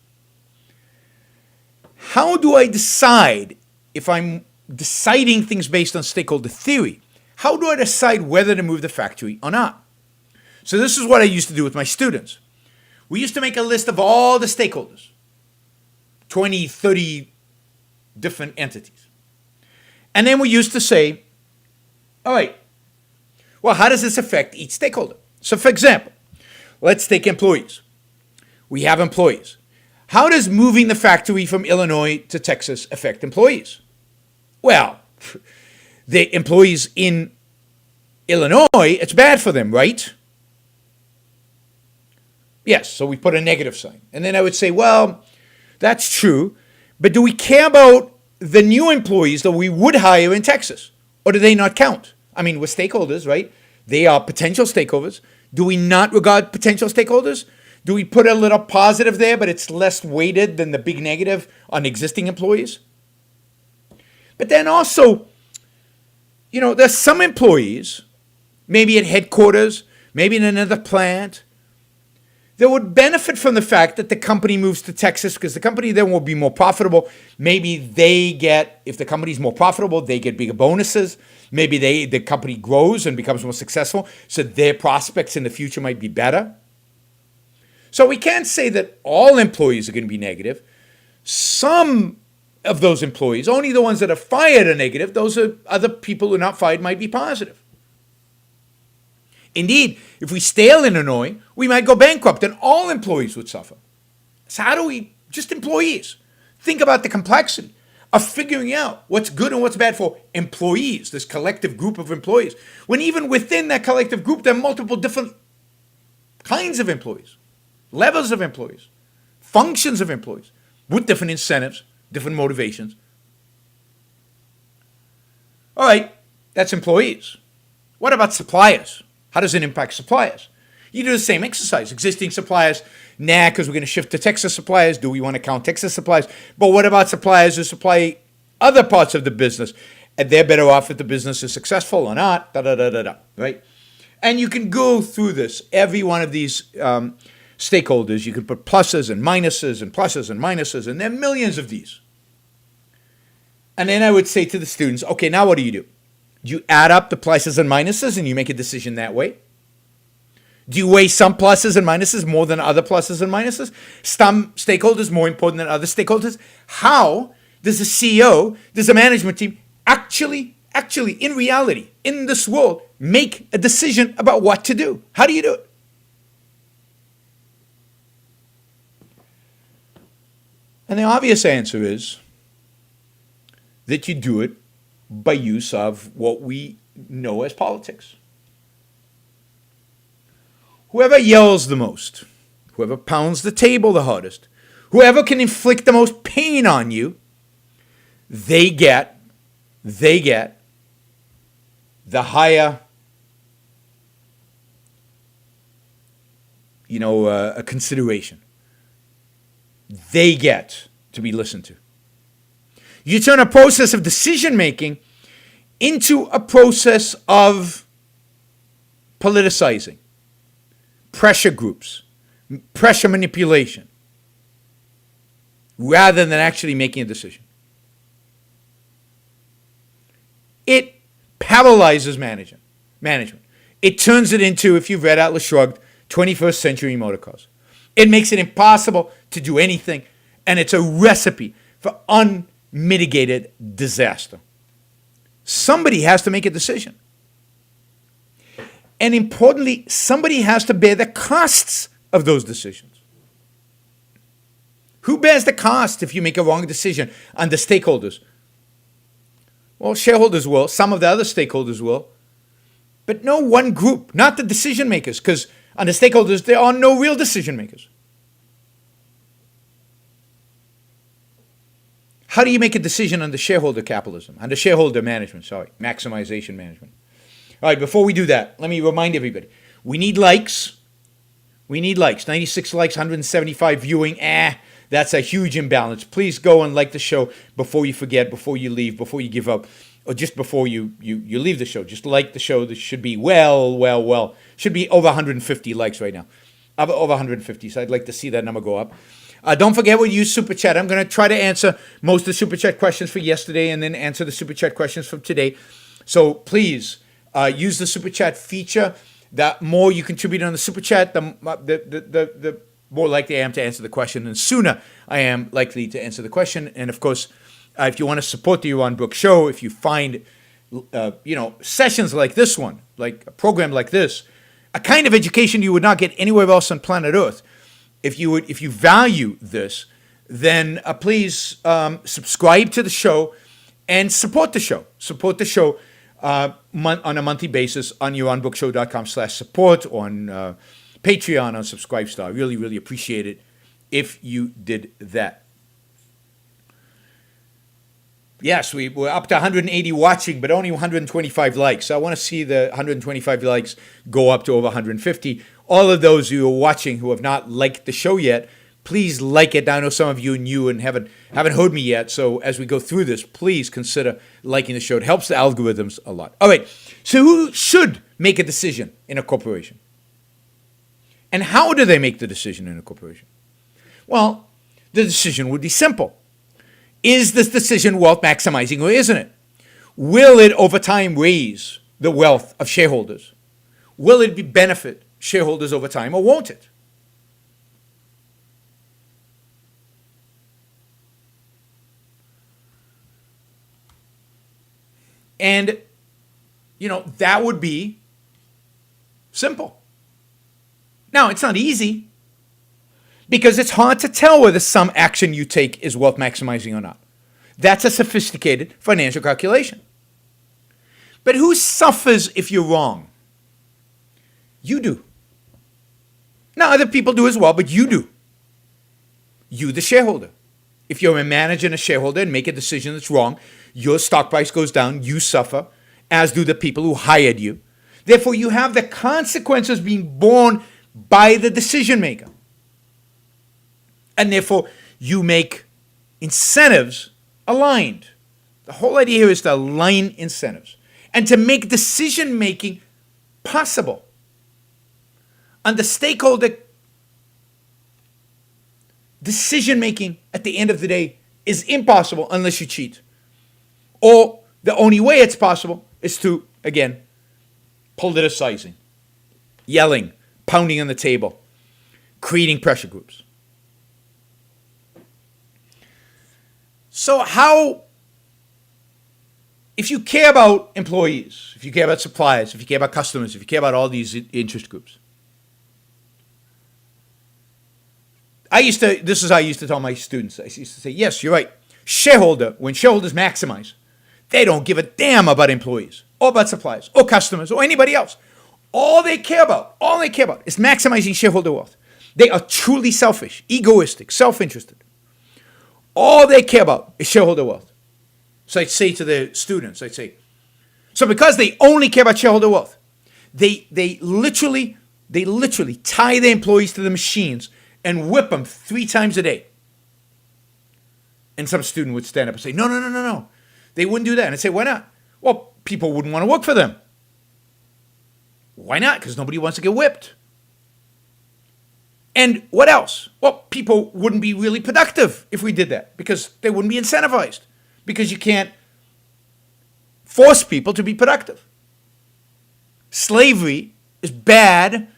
B: How do I decide, if I'm deciding things based on stakeholder theory, how do I decide whether to move the factory or not? So this is what I used to do with my students. We used to make a list of all the stakeholders, 20, 30 different entities. And then we used to say, all right, well, how does this affect each stakeholder? So for example, let's take employees. We have employees. How does moving the factory from Illinois to Texas affect employees? Well, the employees in Illinois, it's bad for them, right? Yes, so we put a negative sign. And then I would say, well, that's true, but do we care about the new employees that we would hire in Texas? Or do they not count? I mean, we're stakeholders, right? They are potential stakeholders. Do we not regard potential stakeholders? Do we put a little positive there, but it's less weighted than the big negative on existing employees? But then also, there's some employees, maybe at headquarters, maybe in another plant, that would benefit from the fact that the company moves to Texas because the company then will be more profitable. Maybe if the company's more profitable, they get bigger bonuses. Maybe the company grows and becomes more successful, so their prospects in the future might be better. So we can't say that all employees are going to be negative. Some of those employees, only the ones that are fired are negative. Those are other people who are not fired might be positive. Indeed, if we stay in Illinois, we might go bankrupt and all employees would suffer. So how do we, just employees, think about the complexity of figuring out what's good and what's bad for employees, this collective group of employees, when even within that collective group, there are multiple different kinds of employees, levels of employees, functions of employees, with different incentives, different motivations. All right, that's employees. What about suppliers? How does it impact suppliers? You do the same exercise. Existing suppliers, because we're going to shift to Texas suppliers. Do we want to count Texas suppliers? But what about suppliers who supply other parts of the business? And they're better off if the business is successful or not, right? And you can go through this. Every one of these stakeholders, you can put pluses and minuses and pluses and minuses, and there are millions of these. And then I would say to the students, okay, now what do? You add up the pluses and minuses and you make a decision that way? Do you weigh some pluses and minuses more than other pluses and minuses? Some stakeholders more important than other stakeholders? How does a CEO, does a management team actually, in reality, in this world, make a decision about what to do? How do you do it? And the obvious answer is that you do it by use of what we know as politics. Whoever yells the most, whoever pounds the table the hardest, whoever can inflict the most pain on you, they get the higher, a consideration. They get to be listened to. You turn a process of decision making into a process of politicizing, pressure groups, pressure manipulation, rather than actually making a decision. It paralyzes management. It turns it into, if you've read Atlas Shrugged, 21st century motor cars. It makes it impossible to do anything, and it's a recipe for unmitigated disaster. Somebody has to make a decision. And importantly, somebody has to bear the costs of those decisions. Who bears the cost if you make a wrong decision under stakeholders? Well, shareholders will, some of the other stakeholders will, but no one group, not the decision makers, because under stakeholders, there are no real decision makers. How do you make a decision under shareholder capitalism, under shareholder management, maximization management? All right, before we do that, let me remind everybody, we need likes. 96 likes, 175 viewing. That's a huge imbalance. Please go and like the show before you forget, before you leave, before you give up, or just before you leave the show. Just like the show. This should be should be over 150 likes right now. Over 150, so I'd like to see that number go up. Don't forget we use Super Chat. I'm going to try to answer most of the Super Chat questions for yesterday and then answer the Super Chat questions from today. So please use the Super Chat feature. The more you contribute on the Super Chat, the more likely I am to answer the question, and sooner I am likely to answer the question. And of course, if you want to support the Yaron Brook Show, if you find sessions like this one, like a program like this, a kind of education you would not get anywhere else on planet Earth, if you value this, then please subscribe to the show and support the show. Support the show on a monthly basis on yaronbrookshow.com/support, on Patreon, on Subscribestar. I really, really appreciate it if you did that. Yes, we're up to 180 watching, but only 125 likes. So I want to see the 125 likes go up to over 150. All of those who are watching who have not liked the show yet, please like it. I know some of you are new and haven't heard me yet. So as we go through this, please consider liking the show. It helps the algorithms a lot. All right. So who should make a decision in a corporation? And how do they make the decision in a corporation? Well, the decision would be simple. Is this decision wealth maximizing or isn't it? Will it over time raise the wealth of shareholders? Will it benefit shareholders over time or won't it? And, that would be simple. Now, it's not easy because it's hard to tell whether some action you take is wealth maximizing or not. That's a sophisticated financial calculation. But who suffers if you're wrong? You do. Now, other people do as well, but you do. You, the shareholder. If you're a manager and a shareholder and make a decision that's wrong, your stock price goes down, you suffer, as do the people who hired you. Therefore, you have the consequences being borne by the decision maker. And therefore, you make incentives aligned. The whole idea here is to align incentives and to make decision making possible. Under stakeholder, decision making at the end of the day is impossible unless you cheat. Or the only way it's possible is to, again, politicizing, yelling, pounding on the table, creating pressure groups. So how, if you care about employees, if you care about suppliers, if you care about customers, if you care about all these interest groups, this is how I used to tell my students. I used to say, yes, you're right. When shareholders maximize, they don't give a damn about employees or about suppliers or customers or anybody else. All they care about is maximizing shareholder wealth. They are truly selfish, egoistic, self-interested. All they care about is shareholder wealth. So I'd say to the students, so because they only care about shareholder wealth, they literally tie their employees to the machines and whip them 3 times a day. And some student would stand up and say, no. They wouldn't do that. And I'd say, why not? Well, people wouldn't want to work for them. Why not? Because nobody wants to get whipped. And what else? Well, people wouldn't be really productive if we did that because they wouldn't be incentivized because you can't force people to be productive. Slavery is bad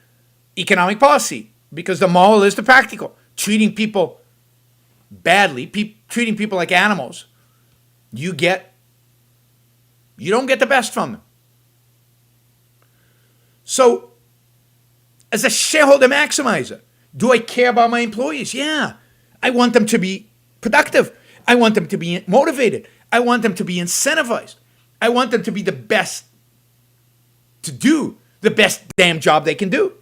B: economic policy because the moral is the practical. Treating people badly, treating people like animals, you don't get the best from them. So, as a shareholder maximizer, do I care about my employees? Yeah. I want them to be productive. I want them to be motivated. I want them to be incentivized. I want them to be the best, to do the best damn job they can do.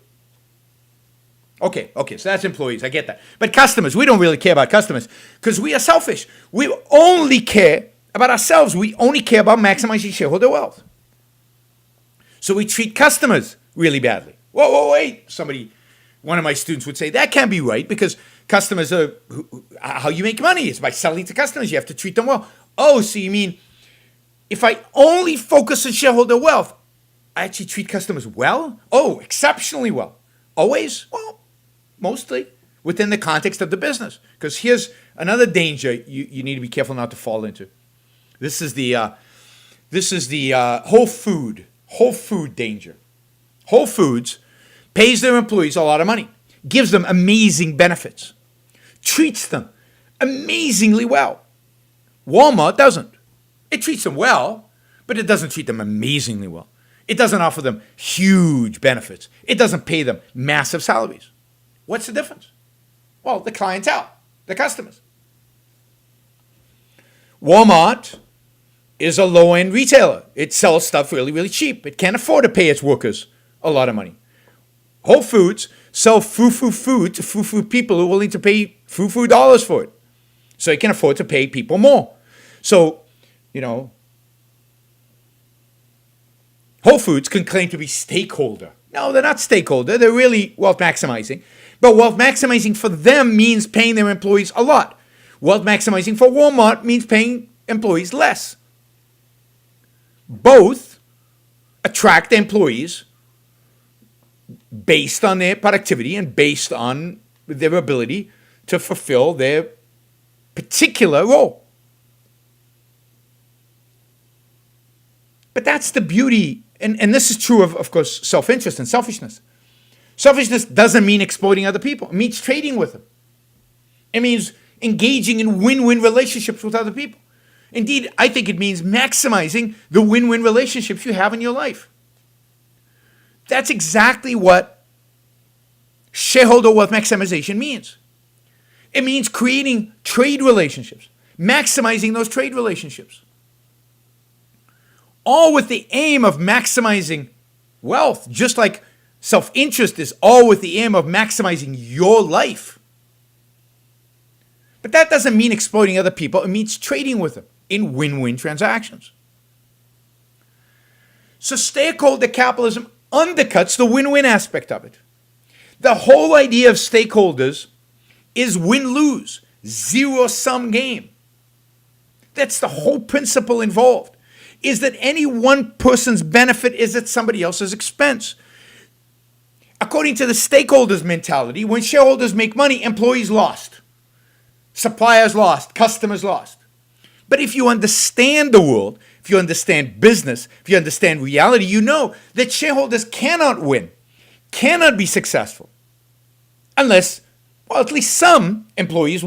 B: Okay, so that's employees. I get that. But customers, we don't really care about customers because we are selfish. We only care about ourselves. We only care about maximizing shareholder wealth. So we treat customers really badly. Whoa, wait. One of my students would say, that can't be right because customers are, how you make money is by selling to customers. You have to treat them well. Oh, so you mean if I only focus on shareholder wealth, I actually treat customers well? Oh, exceptionally well. Always? Well, mostly within the context of the business. Because here's another danger you need to be careful not to fall into. This is the Whole Food danger. Whole Foods pays their employees a lot of money, gives them amazing benefits, treats them amazingly well. Walmart doesn't. It treats them well, but it doesn't treat them amazingly well. It doesn't offer them huge benefits. It doesn't pay them massive salaries. What's the difference? Well, the clientele, the customers. Walmart is a low-end retailer. It sells stuff really, really cheap. It can't afford to pay its workers a lot of money. Whole Foods sell foo-foo food to foo-foo people who are willing to pay foo-foo dollars for it. So it can afford to pay people more. So, Whole Foods can claim to be stakeholder. No, they're not stakeholder. They're really wealth maximizing. But wealth maximizing for them means paying their employees a lot. Wealth maximizing for Walmart means paying employees less. Both attract employees based on their productivity and based on their ability to fulfill their particular role. But that's the beauty, and this is true of course, self-interest and selfishness. Selfishness doesn't mean exploiting other people. It means trading with them. It means engaging in win-win relationships with other people. Indeed, I think it means maximizing the win-win relationships you have in your life. That's exactly what shareholder wealth maximization means. It means creating trade relationships maximizing those trade relationships. All with the aim of maximizing wealth, just like self-interest is all with the aim of maximizing your life. But that doesn't mean exploiting other people. It means trading with them in win-win transactions. So stakeholder capitalism undercuts the win-win aspect of it. The whole idea of stakeholders is win-lose, zero-sum game. That's the whole principle involved, is that any one person's benefit is at somebody else's expense. According to the stakeholders mentality, when shareholders make money, employees lost, suppliers lost, customers lost. But if you understand the world, if you understand business, if you understand reality, you know that shareholders cannot win, cannot be successful, unless, well, at least some employees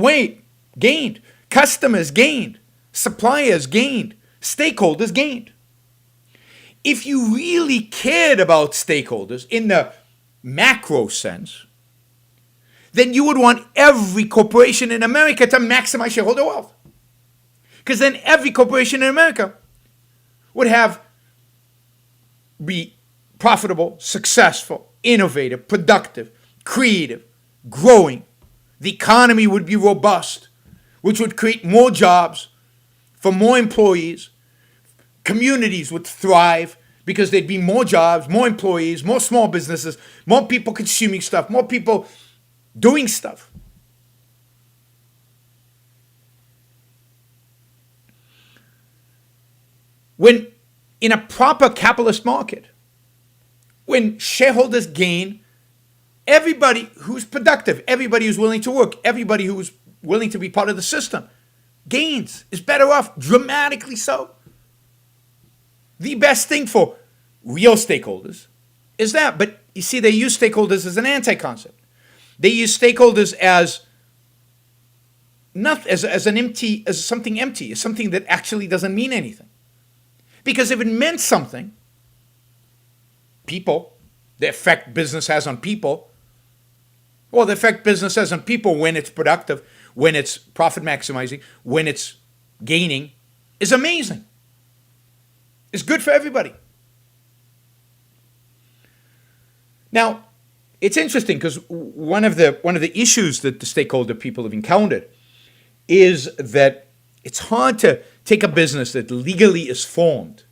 B: gained, customers gained, suppliers gained, stakeholders gained. If you really cared about stakeholders in the macro sense, then you would want every corporation in America to maximize shareholder wealth. Because then every corporation in America would be profitable, successful, innovative, productive, creative, growing. The economy would be robust, which would create more jobs for more employees. Communities would thrive because there'd be more jobs, more employees, more small businesses, more people consuming stuff, more people doing stuff. When in a proper capitalist market, when shareholders gain, everybody who's productive, everybody who's willing to work, everybody who's willing to be part of the system gains, is better off, dramatically so. The best thing for real stakeholders is that. But you see, they use stakeholders as an anti-concept. They use stakeholders as not as something empty, as something that actually doesn't mean anything. Because if it meant something, people, the effect business has on people, well, the effect business has on people when it's productive, when it's profit maximizing, when it's gaining, is amazing. It's good for everybody. Now, it's interesting because one of the issues that the stakeholder people have encountered is that it's hard to take a business that legally is formed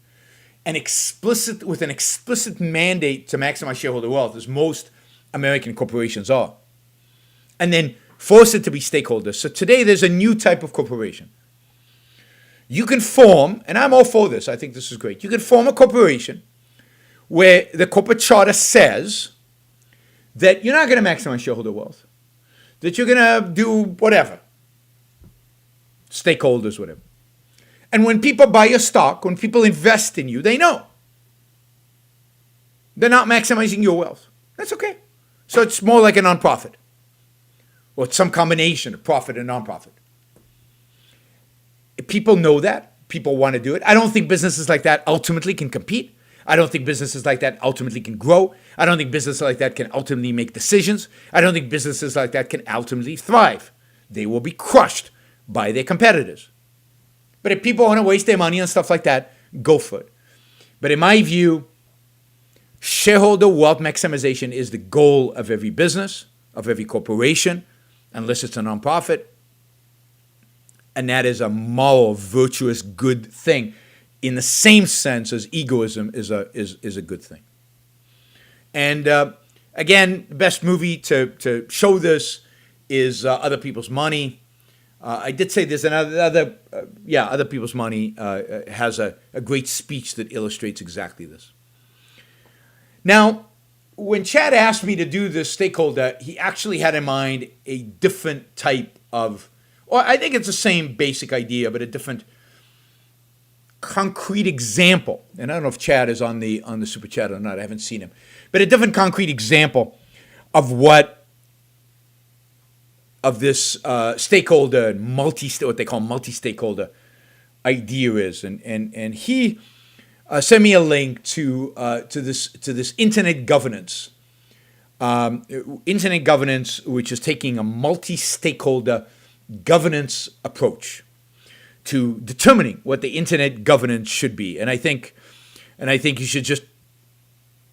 B: and with an explicit mandate to maximize shareholder wealth, as most American corporations are, and then force it to be stakeholders. So today there's a new type of corporation. You can form, and I'm all for this, I think this is great, you can form a corporation where the corporate charter says that you're not going to maximize shareholder wealth, that you're going to do whatever, stakeholders, whatever. And when people buy your stock, when people invest in you, they know they're not maximizing your wealth. That's okay. So it's more like a nonprofit, or it's some combination of profit and nonprofit. If people know that, people want to do it. I don't think businesses like that ultimately can compete. I don't think businesses like that ultimately can grow. I don't think businesses like that can ultimately make decisions. I don't think businesses like that can ultimately thrive. They will be crushed by their competitors. But if people want to waste their money on stuff like that, go for it. But in my view, shareholder wealth maximization is the goal of every business, of every corporation, unless it's a nonprofit. And that is a moral, virtuous, good thing, in the same sense as egoism is a good thing. And again, the best movie to show this is Other People's Money. I did say there's Other People's Money has a great speech that illustrates exactly this. Now, when Chad asked me to do this stakeholder, he actually had in mind a different type of, or I think it's the same basic idea, but a different concrete example. And I don't know if Chad is on the super chat or not. I haven't seen him. But a different concrete example of this stakeholder and what they call multi-stakeholder idea is. And he sent me a link to this internet governance. Internet governance, which is taking a multi-stakeholder governance approach. to determining what the internet governance should be. And I think you should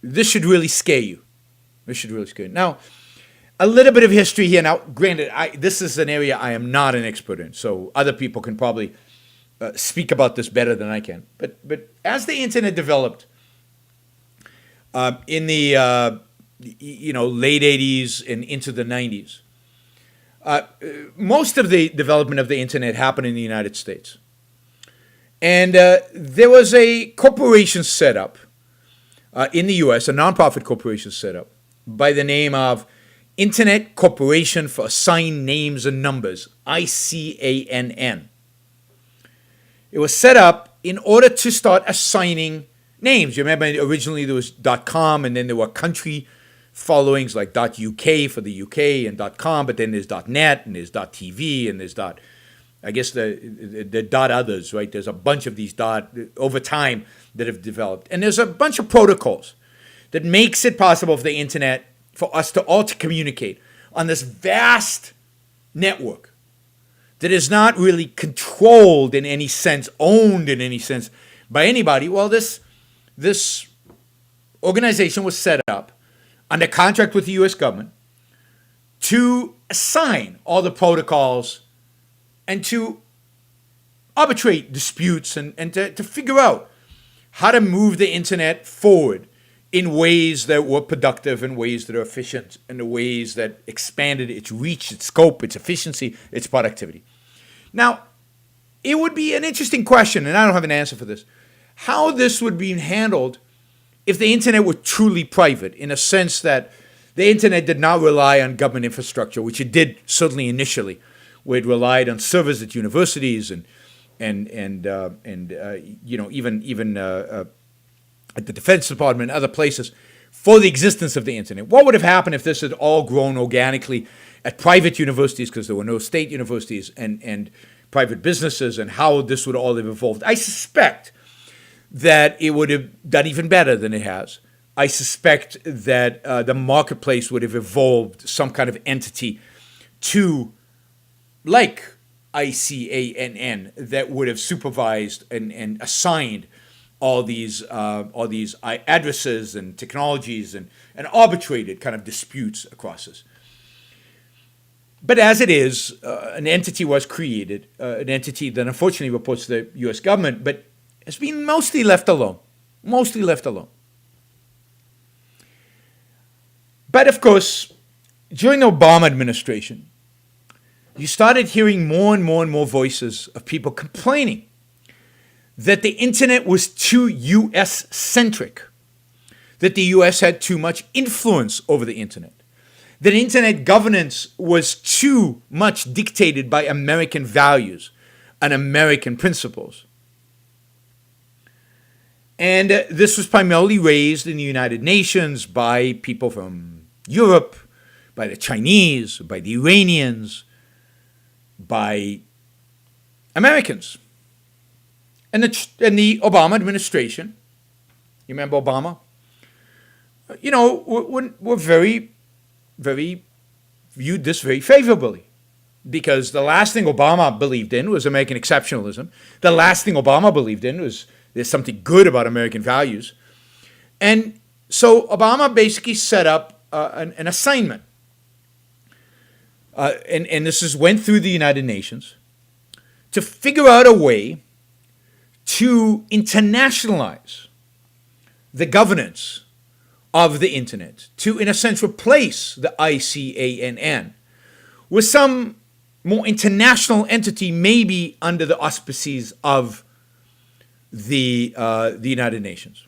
B: this should really scare you. This should really scare you. Now, a little bit of history here. Now, granted, this is an area I am not an expert in, so other people can probably speak about this better than I can. But as the internet developed in the late 80s and into the 90s, most of the development of the internet happened in the United States. And there was a corporation set up in the U.S., a nonprofit corporation set up by the name of Internet Corporation for Assigned Names and Numbers, ICANN. It was set up in order to start assigning names. You remember originally there was .com, and then there were country followings like .uk for the UK and .com, but then there's .net and there's .tv and there's I guess the others, right? There's a bunch of these over time that have developed. And there's a bunch of protocols that makes it possible for the internet for us to all to communicate on this vast network that is not really controlled in any sense, owned in any sense by anybody. Well, this organization was set up under contract with the U.S. government to assign all the protocols and to arbitrate disputes and to figure out how to move the internet forward in ways that were productive, in ways that are efficient, in the ways that expanded its reach, its scope, its efficiency, its productivity. Now, it would be an interesting question, and I don't have an answer for this, how this would be handled if the internet were truly private, in a sense that the internet did not rely on government infrastructure, which it did certainly initially, where it relied on servers at universities and even at the Defense Department and other places for the existence of the internet. What would have happened if this had all grown organically at private universities, because there were no state universities, and private businesses, and how this would all have evolved? I suspect that it would have done even better than it has. I suspect that the marketplace would have evolved some kind of entity to, like ICANN, that would have supervised and assigned all these addresses and technologies and arbitrated kind of disputes across this. But as it is, an entity was created, an entity that unfortunately reports to the U.S. government, but has been mostly left alone. But of course, during the Obama administration, you started hearing more and more voices of people complaining that the internet was too U.S.-centric, that the U.S. had too much influence over the internet, that internet governance was too much dictated by American values and American principles. And this was primarily raised in the United Nations by people from Europe, by the Chinese, by the Iranians, by Americans. And the Obama administration, you remember Obama? Were very, very, viewed this very favorably. Because the last thing Obama believed in was American exceptionalism. The last thing Obama believed in was there's something good about American values. And so Obama basically set up an assignment. And this went through the United Nations to figure out a way to internationalize the governance of the internet, to, in a sense, replace the ICANN with some more international entity, maybe under the auspices of the United Nations.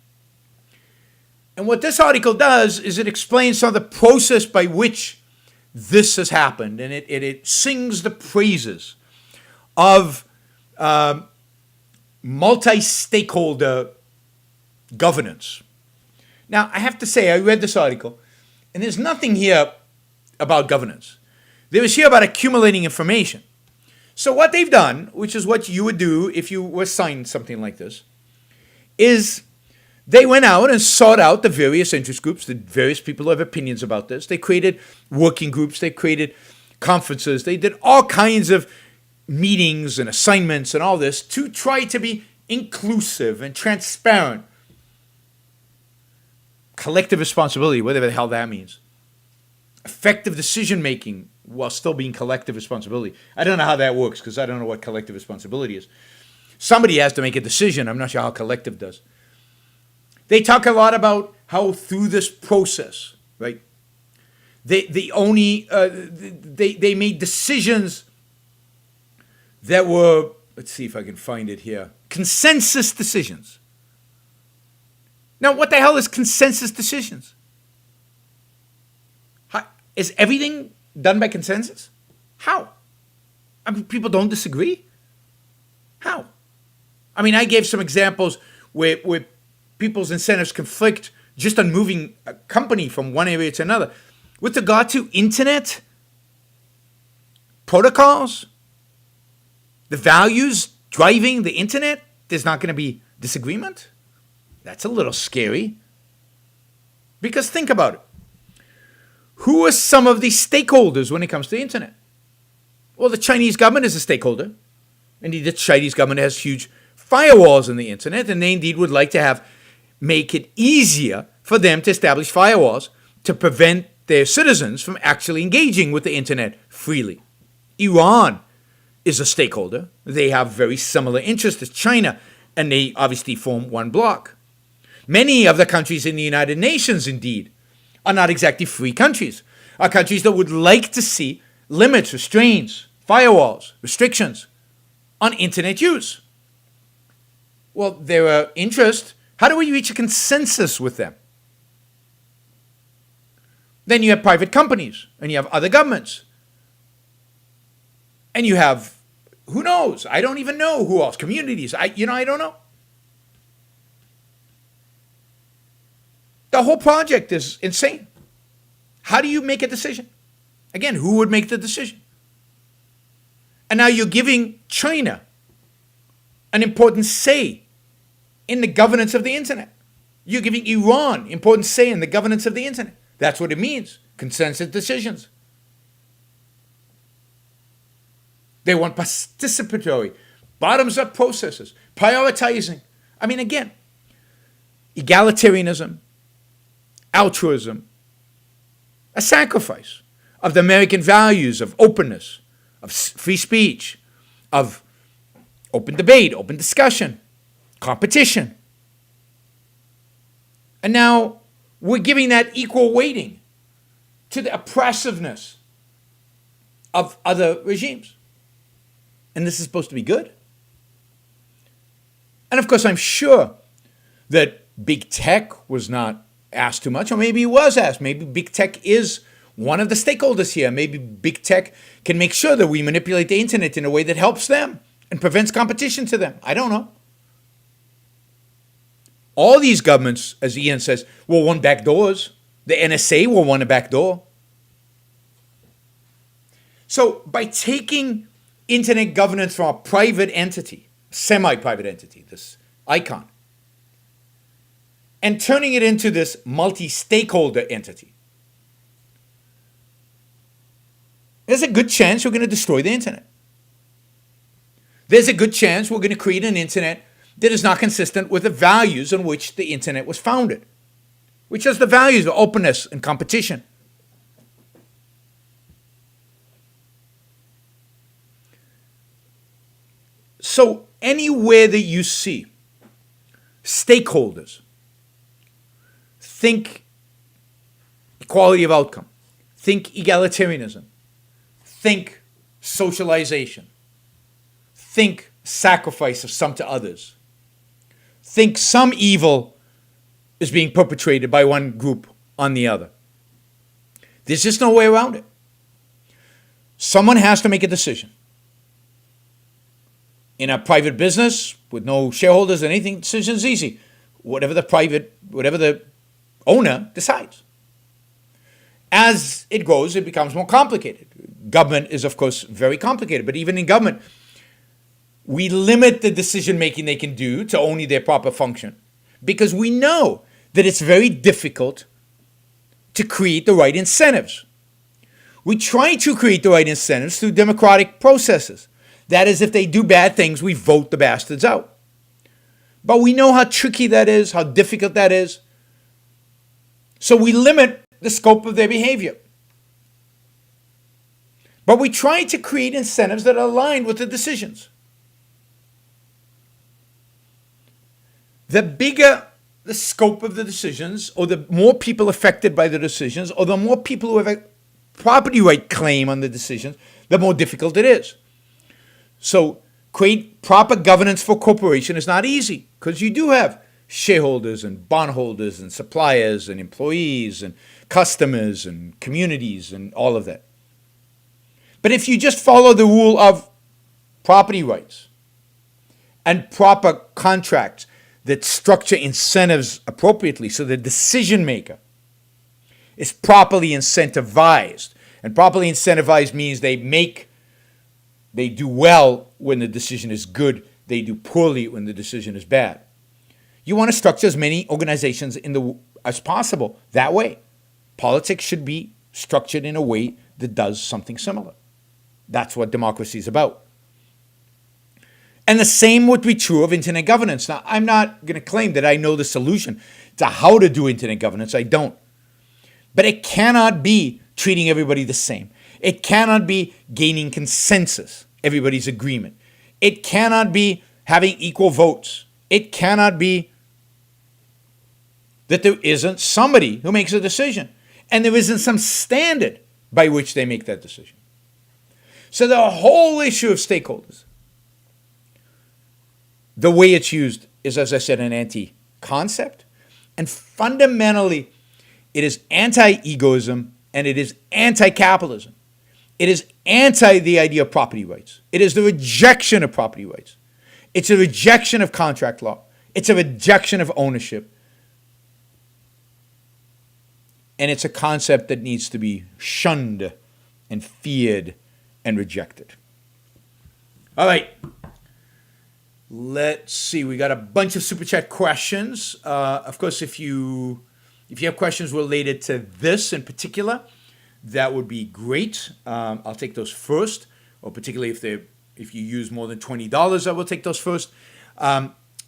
B: And what this article does is it explains some of the process by which this has happened, and it sings the praises of multi-stakeholder governance. Now, I have to say, I read this article, and there's nothing here about governance. There is here about accumulating information. So what they've done, which is what you would do if you were assigned something like this, is they went out and sought out the various interest groups, the various people who have opinions about this. They created working groups. They created conferences. They did all kinds of meetings and assignments and all this to try to be inclusive and transparent. Collective responsibility, whatever the hell that means. Effective decision making while still being collective responsibility. I don't know how that works because I don't know what collective responsibility is. Somebody has to make a decision. I'm not sure how collective does. They talk a lot about how through this process, right? They made decisions that were, let's see if I can find it here, consensus decisions. Now, what the hell is consensus decisions? Is everything done by consensus? How? I mean, people don't disagree? How? I mean, I gave some examples where people's incentives conflict just on moving a company from one area to another. With regard to internet, protocols, the values driving the internet, there's not going to be disagreement? That's a little scary. Because think about it. Who are some of the stakeholders when it comes to the internet? Well, the Chinese government is a stakeholder. Indeed, the Chinese government has huge firewalls in the internet, and they indeed would like to make it easier for them to establish firewalls to prevent their citizens from actually engaging with the internet freely. Iran is a stakeholder. They have very similar interests as China, and they obviously form one bloc. Many of the countries in the United Nations, indeed, are not exactly free countries, are countries that would like to see limits, restraints, firewalls, restrictions on internet use. Well, their interest, how do we reach a consensus with them? Then you have private companies, and you have other governments. And you have, who knows? I don't even know who else. Communities. I don't know. The whole project is insane. How do you make a decision? Again, who would make the decision? And now you're giving China an important say in the governance of the internet. You're giving Iran important say in the governance of the internet. That's what it means. Consensus decisions. They want participatory, bottoms-up processes, prioritizing. I mean, again, egalitarianism, altruism, a sacrifice of the American values of openness, of free speech, of open debate, open discussion, competition. And now we're giving that equal weighting to the oppressiveness of other regimes. And this is supposed to be good. And of course, I'm sure that big tech was not asked too much, or maybe it was asked. Maybe big tech is one of the stakeholders here. Maybe big tech can make sure that we manipulate the internet in a way that helps them and prevents competition to them. I don't know. All these governments, as Ian says, will want backdoors. The NSA will want a backdoor. So by taking internet governance from a private entity, semi-private entity, this icon, and turning it into this multi-stakeholder entity, there's a good chance we're going to destroy the internet. There's a good chance we're going to create an internet that is not consistent with the values on which the internet was founded, which is the values of openness and competition. So anywhere that you see stakeholders, think equality of outcome, think egalitarianism, think socialization, think sacrifice of some to others, think some evil is being perpetrated by one group on the other. There's just no way around it. Someone has to make a decision. In a private business with no shareholders or anything, decision is easy. Whatever the owner decides. As it goes, it becomes more complicated. Government is, of course, very complicated, but even in government, we limit the decision making they can do to only their proper function because we know that it's very difficult to create the right incentives. We try to create the right incentives through democratic processes. That is, if they do bad things, we vote the bastards out. But we know how tricky that is, how difficult that is. So we limit the scope of their behavior. But we try to create incentives that are aligned with the decisions. The bigger the scope of the decisions, or the more people affected by the decisions, or the more people who have a property right claim on the decisions, the more difficult it is. So create proper governance for corporation is not easy, because you do have shareholders and bondholders and suppliers and employees and customers and communities and all of that. But if you just follow the rule of property rights and proper contracts that structure incentives appropriately, so the decision maker is properly incentivized. And properly incentivized means they do well when the decision is good, they do poorly when the decision is bad. You want to structure as many organizations as possible that way. Politics should be structured in a way that does something similar. That's what democracy is about. And the same would be true of internet governance. Now, I'm not going to claim that I know the solution to how to do internet governance. I don't. But it cannot be treating everybody the same. It cannot be gaining consensus, everybody's agreement. It cannot be having equal votes. It cannot be that there isn't somebody who makes a decision, and there isn't some standard by which they make that decision. So the whole issue of stakeholders, the way it's used is, as I said, an anti-concept. And fundamentally, it is anti-egoism and it is anti-capitalism. It is anti the idea of property rights. It is the rejection of property rights. It's a rejection of contract law. It's a rejection of ownership. And it's a concept that needs to be shunned and feared and rejected. All right. Let's see. We got a bunch of Super Chat questions. Of course, if you have questions related to this in particular, that would be great. I'll take those first, or particularly if you use more than $20, I will take those first.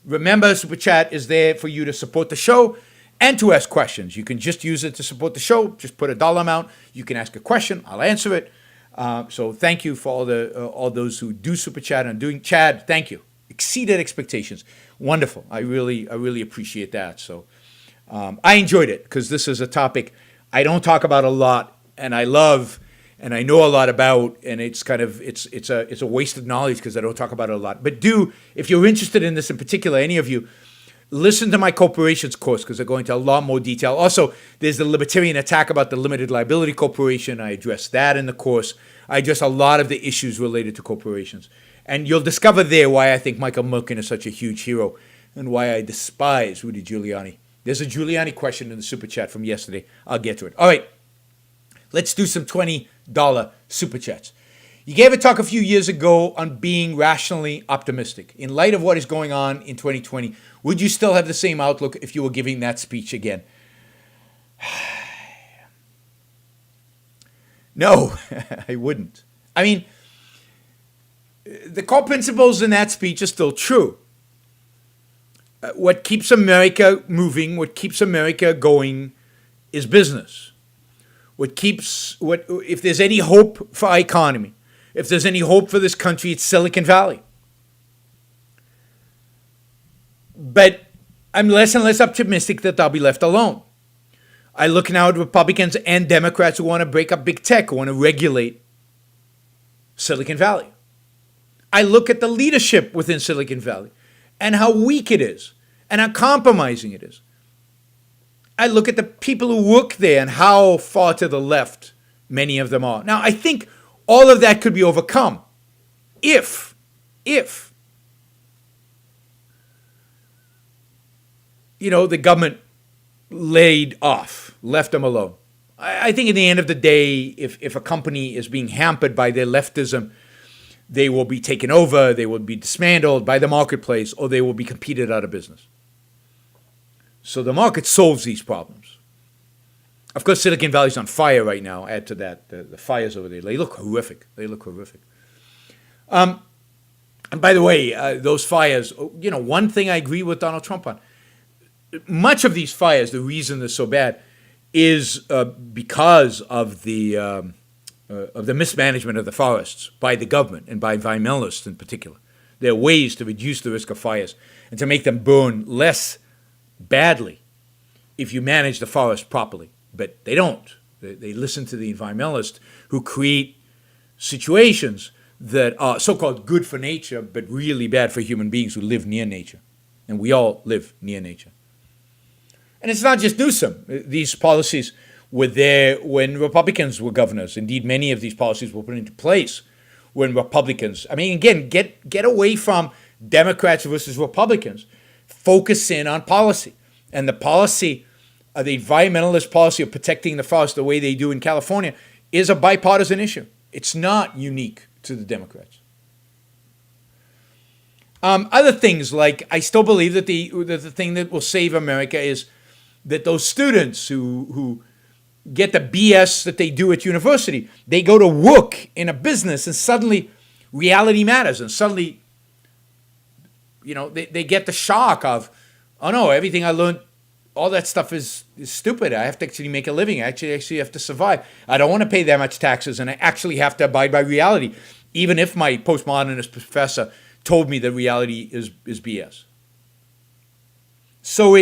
B: Remember, Super Chat is there for you to support the show and to ask questions. You can just use it to support the show. Just put a dollar amount. You can ask a question. I'll answer it. So thank you for all those who do Super Chat and doing. Chad, thank you. Exceeded expectations. Wonderful. I really appreciate that. So I enjoyed it because this is a topic I don't talk about a lot, and I love, and I know a lot about, and it's kind of it's a waste of knowledge because I don't talk about it a lot. But if you're interested in this in particular, any of you, listen to my corporations course because I go into a lot more detail. Also, there's the libertarian attack about the limited liability corporation. I address that in the course. I address a lot of the issues related to corporations. And you'll discover there why I think Michael Milken is such a huge hero and why I despise Rudy Giuliani. There's a Giuliani question in the Super Chat from yesterday. I'll get to it. All right, let's do some $20 Super Chats. You gave a talk a few years ago on being rationally optimistic. In light of what is going on in 2020, would you still have the same outlook if you were giving that speech again? No, I wouldn't. I mean, the core principles in that speech are still true. What keeps America moving, what keeps America going is business. If there's any hope for our economy, if there's any hope for this country, it's Silicon Valley. But I'm less and less optimistic that they'll be left alone. I look now at Republicans and Democrats who want to break up big tech, who want to regulate Silicon Valley. I look at the leadership within Silicon Valley and how weak it is and how compromising it is. I look at the people who work there and how far to the left many of them are. Now, I think all of that could be overcome if the government left them alone. I think at the end of the day, if a company is being hampered by their leftism, they will be taken over, they will be dismantled by the marketplace, or they will be competed out of business. So the market solves these problems. Of course, Silicon Valley's on fire right now. Add to that the fires over there. They look horrific. And by the way, those fires, one thing I agree with Donald Trump on, much of these fires, the reason they're so bad is because of the mismanagement of the forests by the government and by environmentalists in particular. There are ways to reduce the risk of fires and to make them burn less badly if you manage the forest properly. But they don't. They listen to the environmentalists who create situations that are so-called good for nature, but really bad for human beings who live near nature. And we all live near nature. And it's not just Newsom. These policies were there when Republicans were governors. Indeed, many of these policies were put into place when Republicans, I mean, again, get away from Democrats versus Republicans. Focus in on policy. And the policy, the environmentalist policy of protecting the forest the way they do in California is a bipartisan issue. It's not unique to the Democrats. Other things like, I still believe that the thing that will save America is that those students who get the BS that they do at university, they go to work in a business and suddenly reality matters, and suddenly, they get the shock of, oh no, everything I learned, all that stuff is stupid. I have to actually make a living. I actually have to survive. I don't want to pay that much taxes, and I actually have to abide by reality, even if my postmodernist professor told me that reality is BS. So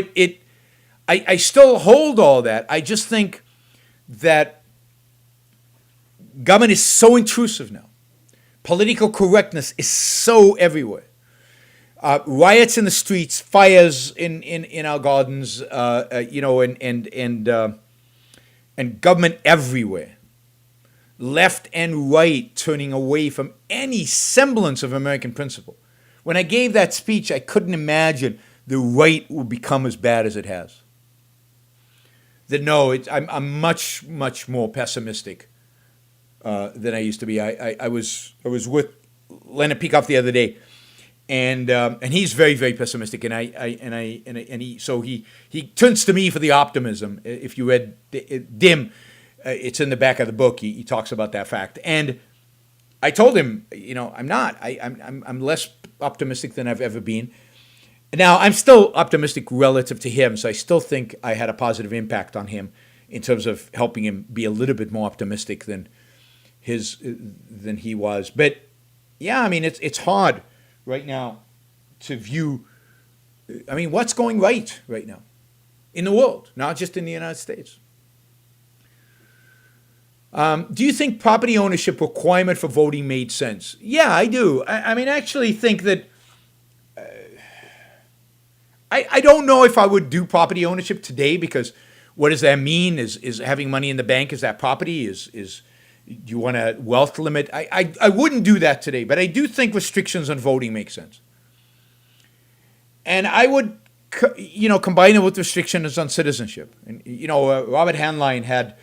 B: I still hold all that. I just think that government is so intrusive now. Political correctness is so everywhere. Riots in the streets, fires in our gardens, and government everywhere. Left and right turning away from any semblance of American principle. When I gave that speech, I couldn't imagine the right would become as bad as it has. I'm much, much more pessimistic than I used to be. I was with Leonard Peikoff the other day, and he's very, very pessimistic, he turns to me for the optimism. If you read Dim, it's in the back of the book. He talks about that fact, and I told him, I'm not. I'm less optimistic than I've ever been. Now, I'm still optimistic relative to him, so I still think I had a positive impact on him in terms of helping him be a little bit more optimistic than he was. But yeah, I mean, it's hard right now to view. I mean, what's going right now in the world, not just in the United States? Do you think property ownership requirement for voting made sense? Yeah, I do. I mean, I actually think that. I don't know if I would do property ownership today, because what does that mean? Is having money in the bank, is that property? Do you want a wealth limit? I wouldn't do that today, but I do think restrictions on voting make sense. And I would, combine it with restrictions on citizenship. And, Robert Heinlein had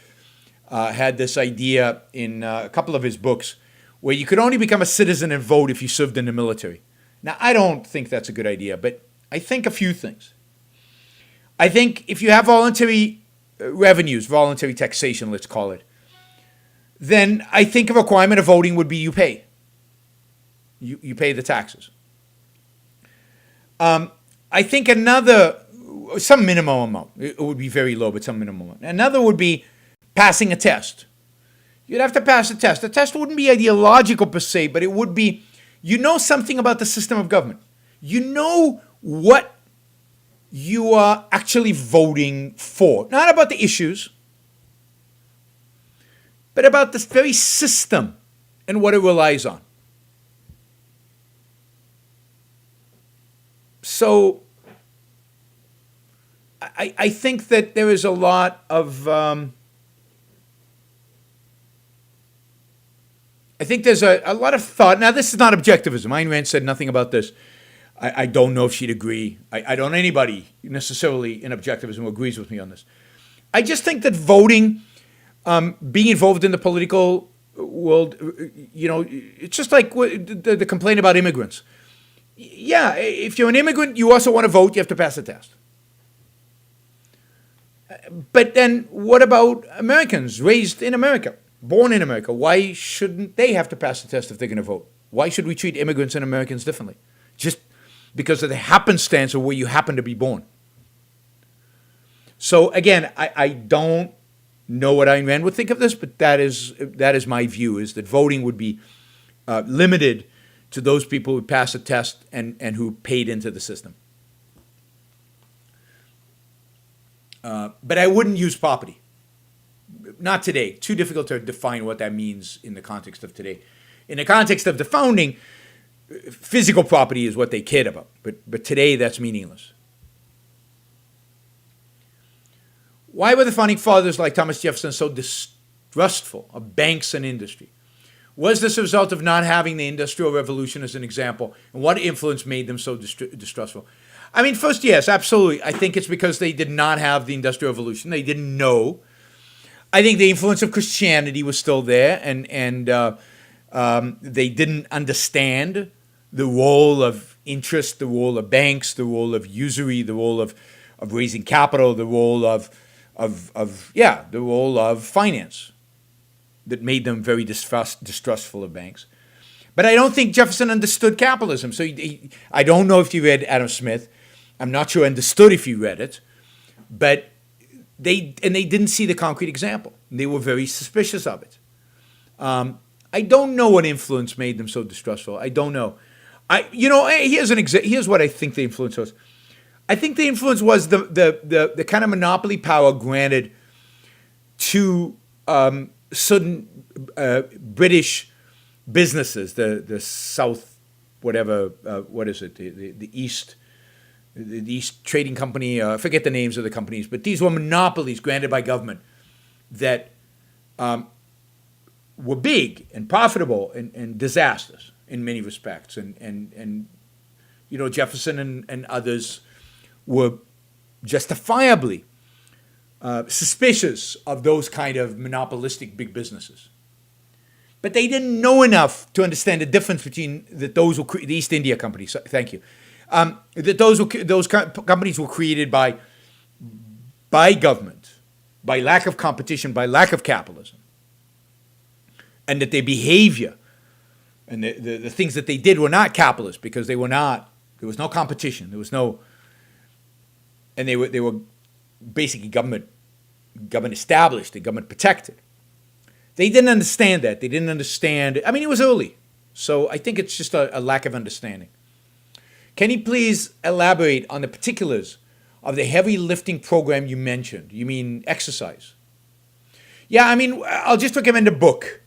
B: this idea in a couple of his books where you could only become a citizen and vote if you served in the military. Now, I don't think that's a good idea, but I think a few things. I think if you have voluntary revenues, voluntary taxation, let's call it, then I think a requirement of voting would be you pay. You pay the taxes. I think some minimum amount. It would be very low, but some minimum amount. Another would be passing a test. You'd have to pass a test. The test wouldn't be ideological per se, but it would be, something about the system of government. You know what you are actually voting for. Not about the issues, but about this very system and what it relies on. So I think that there is a lot of I think there's a lot of thought. Now, this is not objectivism. Ayn Rand said nothing about this. I don't know if she'd agree. I don't know anybody necessarily in objectivism who agrees with me on this. I just think that voting, being involved in the political world, it's just like the complaint about immigrants. Yeah, if you're an immigrant, you also want to vote, you have to pass a test. But then what about Americans raised in America, born in America? Why shouldn't they have to pass the test if they're going to vote? Why should we treat immigrants and Americans differently? Just because of the happenstance of where you happen to be born. So again, I don't know what Ayn Rand would think of this, but that is my view, is that voting would be limited to those people who pass a test and who paid into the system. But I wouldn't use property. Not today. Too difficult to define what that means in the context of today. In the context of the founding, physical property is what they cared about. But today, that's meaningless. Why were the founding fathers like Thomas Jefferson so distrustful of banks and industry? Was this a result of not having the Industrial Revolution as an example? And what influence made them so distrustful? I mean, first, yes, absolutely. I think it's because they did not have the Industrial Revolution. They didn't know. I think the influence of Christianity was still there, and they didn't understand the role of interest, the role of banks, the role of usury, the role of raising capital, the role of finance that made them very distrustful of banks. But I don't think Jefferson understood capitalism. So I don't know if you read Adam Smith. I'm not sure I understood if you read it. But they didn't see the concrete example. They were very suspicious of it. I don't know what influence made them so distrustful. I don't know. Here's what I think the influence was. I think the influence was the kind of monopoly power granted to certain British businesses, the South, whatever, what is it, the East Trading Company, I forget the names of the companies, but these were monopolies granted by government that were big and profitable and disastrous in many respects. And Jefferson and others were justifiably suspicious of those kind of monopolistic big businesses. But they didn't know enough to understand the difference between the East India Company. Thank you. That those companies were created by government, by lack of competition, by lack of capitalism, and that their behavior and the things that they did were not capitalist because there was no competition, and they were basically government established, the government protected. They didn't understand that. They didn't understand. I mean, it was early, so I think it's just a lack of understanding. Can you please elaborate on the particulars of the heavy lifting program you mentioned? You mean exercise? Yeah, I mean, I'll just recommend a book.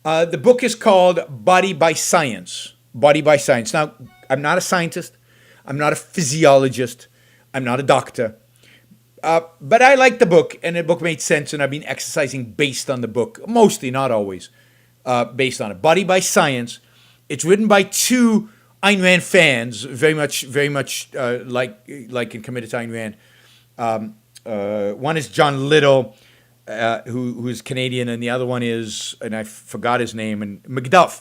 B: The book is called Body by Science. Body by Science. Now, I'm not a scientist. I'm not a physiologist. I'm not a doctor. But I liked the book, and the book made sense, and I've been exercising based on the book. Mostly, not always, based on it. Body by Science. It's written by two Ayn Rand fans, very much like and committed to Ayn Rand. One is John Little, who is Canadian, and the other one is, and I forgot his name, and McGuff,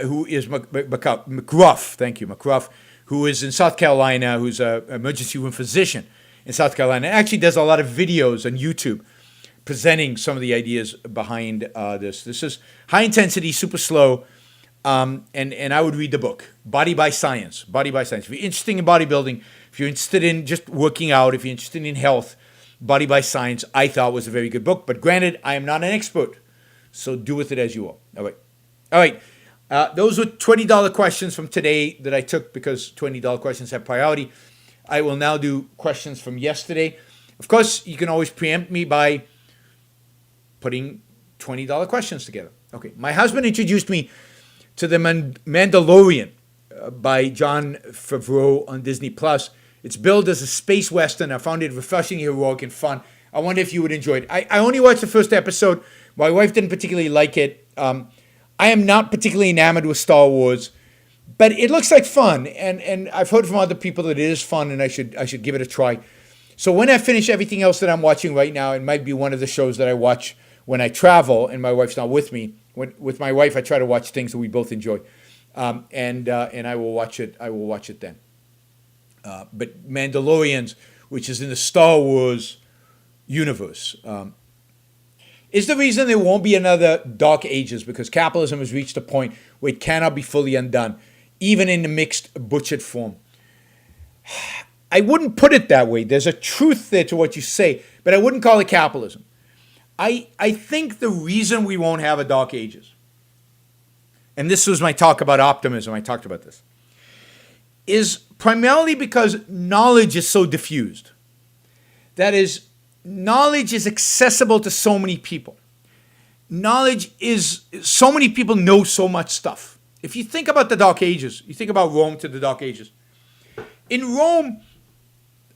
B: who is McGruff. Thank you, McGruff, who is in South Carolina, who's an emergency room physician in South Carolina, and actually does a lot of videos on YouTube presenting some of the ideas behind this. This is high intensity, super slow. And I would read the book, Body by Science. Body by Science. If you're interested in bodybuilding, if you're interested in just working out, if you're interested in health, Body by Science, I thought was a very good book. But granted, I am not an expert, so do with it as you will. All right. Those were $20 questions from today that I took because $20 questions have priority. I will now do questions from yesterday. Of course, you can always preempt me by putting $20 questions together. Okay. My husband introduced me to The Mandalorian by Jon Favreau on Disney+. It's billed as a space western. I found it refreshing, heroic, and fun. I wonder if you would enjoy it. I only watched the first episode. My wife didn't particularly like it. I am not particularly enamored with Star Wars, but it looks like fun. And I've heard from other people that it is fun, and I should give it a try. So when I finish everything else that I'm watching right now, it might be one of the shows that I watch when I travel and my wife's not with me. With my wife, I try to watch things that we both enjoy, and I will watch it. I will watch it then. But Mandalorians, which is in the Star Wars universe, Is the reason there won't be another dark ages because capitalism has reached a point where it cannot be fully undone, even in the mixed butchered form. I wouldn't put it that way. There's a truth there to what you say, but I wouldn't call it capitalism. I think the reason we won't have a dark ages, and this was my talk about optimism, I talked about this, is primarily because knowledge is so diffused. That is, knowledge is accessible to so many people. Knowledge is, so many people know so much stuff. If you think about the Dark Ages, you think about Rome to the Dark Ages. In Rome,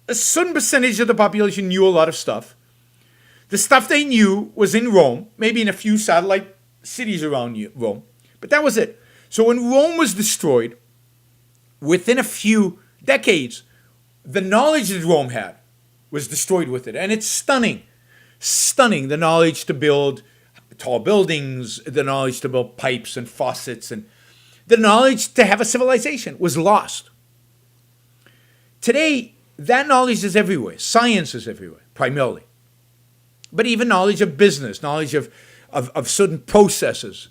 B: a certain percentage of the population knew a lot of stuff. The stuff they knew was in Rome, maybe in a few satellite cities around Rome, but that was it. So when Rome was destroyed, within a few decades, the knowledge that Rome had was destroyed with it. And it's stunning, the knowledge to build tall buildings, the knowledge to build pipes and faucets, and the knowledge to have a civilization was lost. Today, that knowledge is everywhere. Science is everywhere, primarily. But even knowledge of business, knowledge of certain processes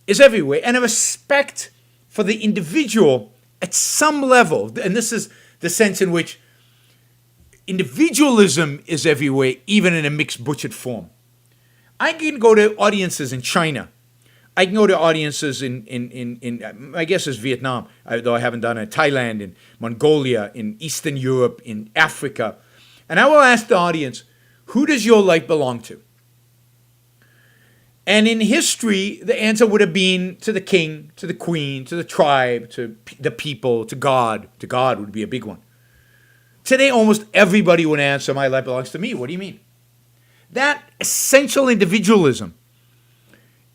B: is everywhere. And a respect for the individual at some level, and this is the sense in which individualism is everywhere, even in a mixed butchered form. I can go to audiences in China. I can go to audiences in my guess is Vietnam, though I haven't done it, Thailand, in Mongolia, in Eastern Europe, in Africa. And I will ask the audience, who does your life belong to? And in history, the answer would have been to the king, to the queen, to the tribe, to the people, to God. To God would be a big one. Today, almost everybody would answer, my life belongs to me. What do you mean? That essential individualism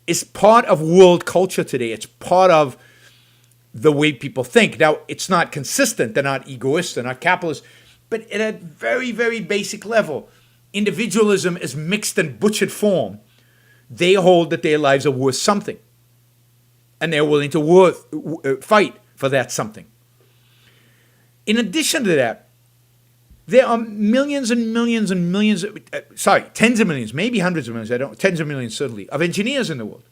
B: is part of world culture today. It's part of the way people think. Now, it's not consistent. They're not egoists. They're not capitalists. But at a very, very basic level, individualism is mixed and butchered form. They hold that their lives are worth something. And they're willing to fight for that something. In addition to that, there are millions and millions and millions, tens of millions, maybe hundreds of millions, tens of millions certainly, of engineers in the world.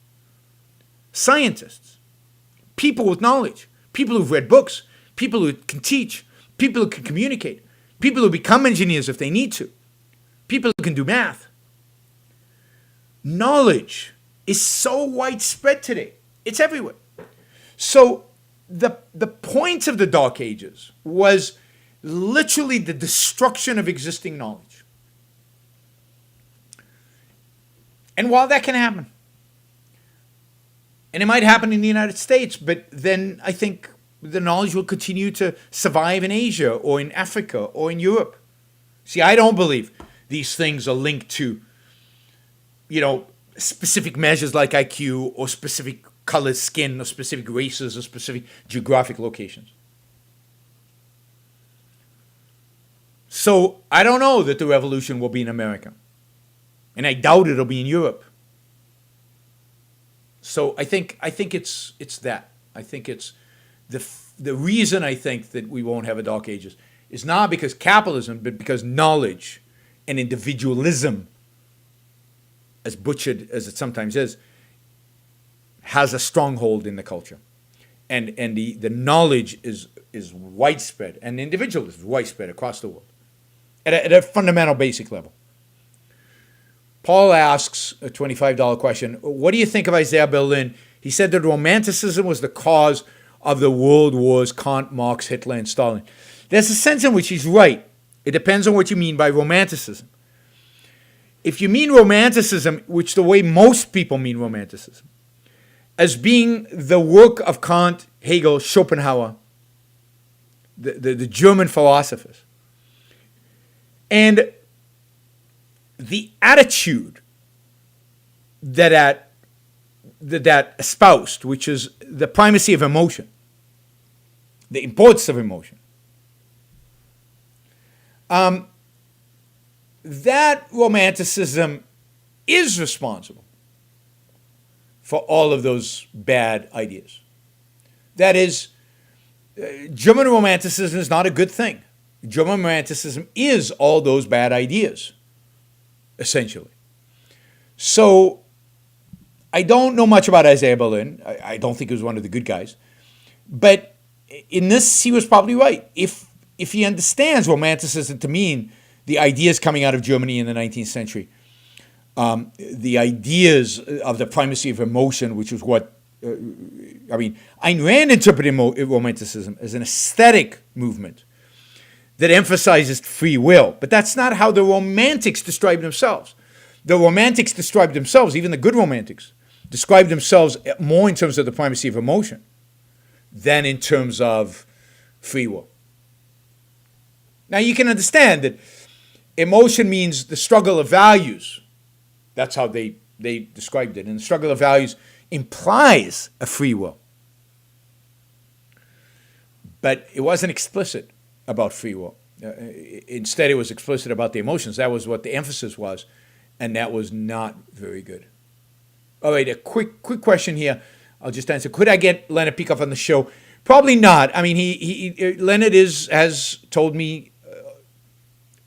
B: Scientists, people with knowledge, people who've read books, people who can teach, people who can communicate, people who become engineers if they need to, people who can do math. Knowledge is so widespread today. It's everywhere. So the point of the Dark Ages was literally the destruction of existing knowledge. And while that can happen, and it might happen in the United States, but then I think the knowledge will continue to survive in Asia or in Africa or in Europe. See, I don't believe these things are linked to, specific measures like IQ or specific color skin or specific races or specific geographic locations. So I don't know that the revolution will be in America. And I doubt it'll be in Europe. So I think it's that. I think it's the reason I think that we won't have a Dark Ages is not because capitalism, but because knowledge and individualism, as butchered as it sometimes is, has a stronghold in the culture. And the knowledge is widespread, and the individualism is widespread across the world at a fundamental basic level. Paul asks a $25 question, what do you think of Isaiah Berlin? He said that Romanticism was the cause of the world wars, Kant, Marx, Hitler, and Stalin. There's a sense in which he's right. It depends on what you mean by Romanticism. If you mean Romanticism, which the way most people mean Romanticism, as being the work of Kant, Hegel, Schopenhauer, the German philosophers, and the attitude that espoused, which is the primacy of emotion, the importance of emotion, that Romanticism is responsible for all of those bad ideas. That is, German Romanticism is not a good thing. German Romanticism is all those bad ideas, essentially. So I don't know much about Isaiah Berlin. I don't think he was one of the good guys. But in this, he was probably right. If he understands romanticism to mean the ideas coming out of Germany in the 19th century, the ideas of the primacy of emotion, which was what, Ayn Rand interpreted romanticism as an aesthetic movement that emphasizes free will. But that's not how the Romantics described themselves. The Romantics described themselves, even the good Romantics, described themselves more in terms of the primacy of emotion than in terms of free will. Now you can understand that emotion means the struggle of values. That's how they described it. And the struggle of values implies a free will. But it wasn't explicit about free will. Instead, it was explicit about the emotions. That was what the emphasis was, and that was not very good. All right, a quick question here. I'll just answer. Could I get Leonard Peikoff on the show? Probably not. I mean, Leonard has told me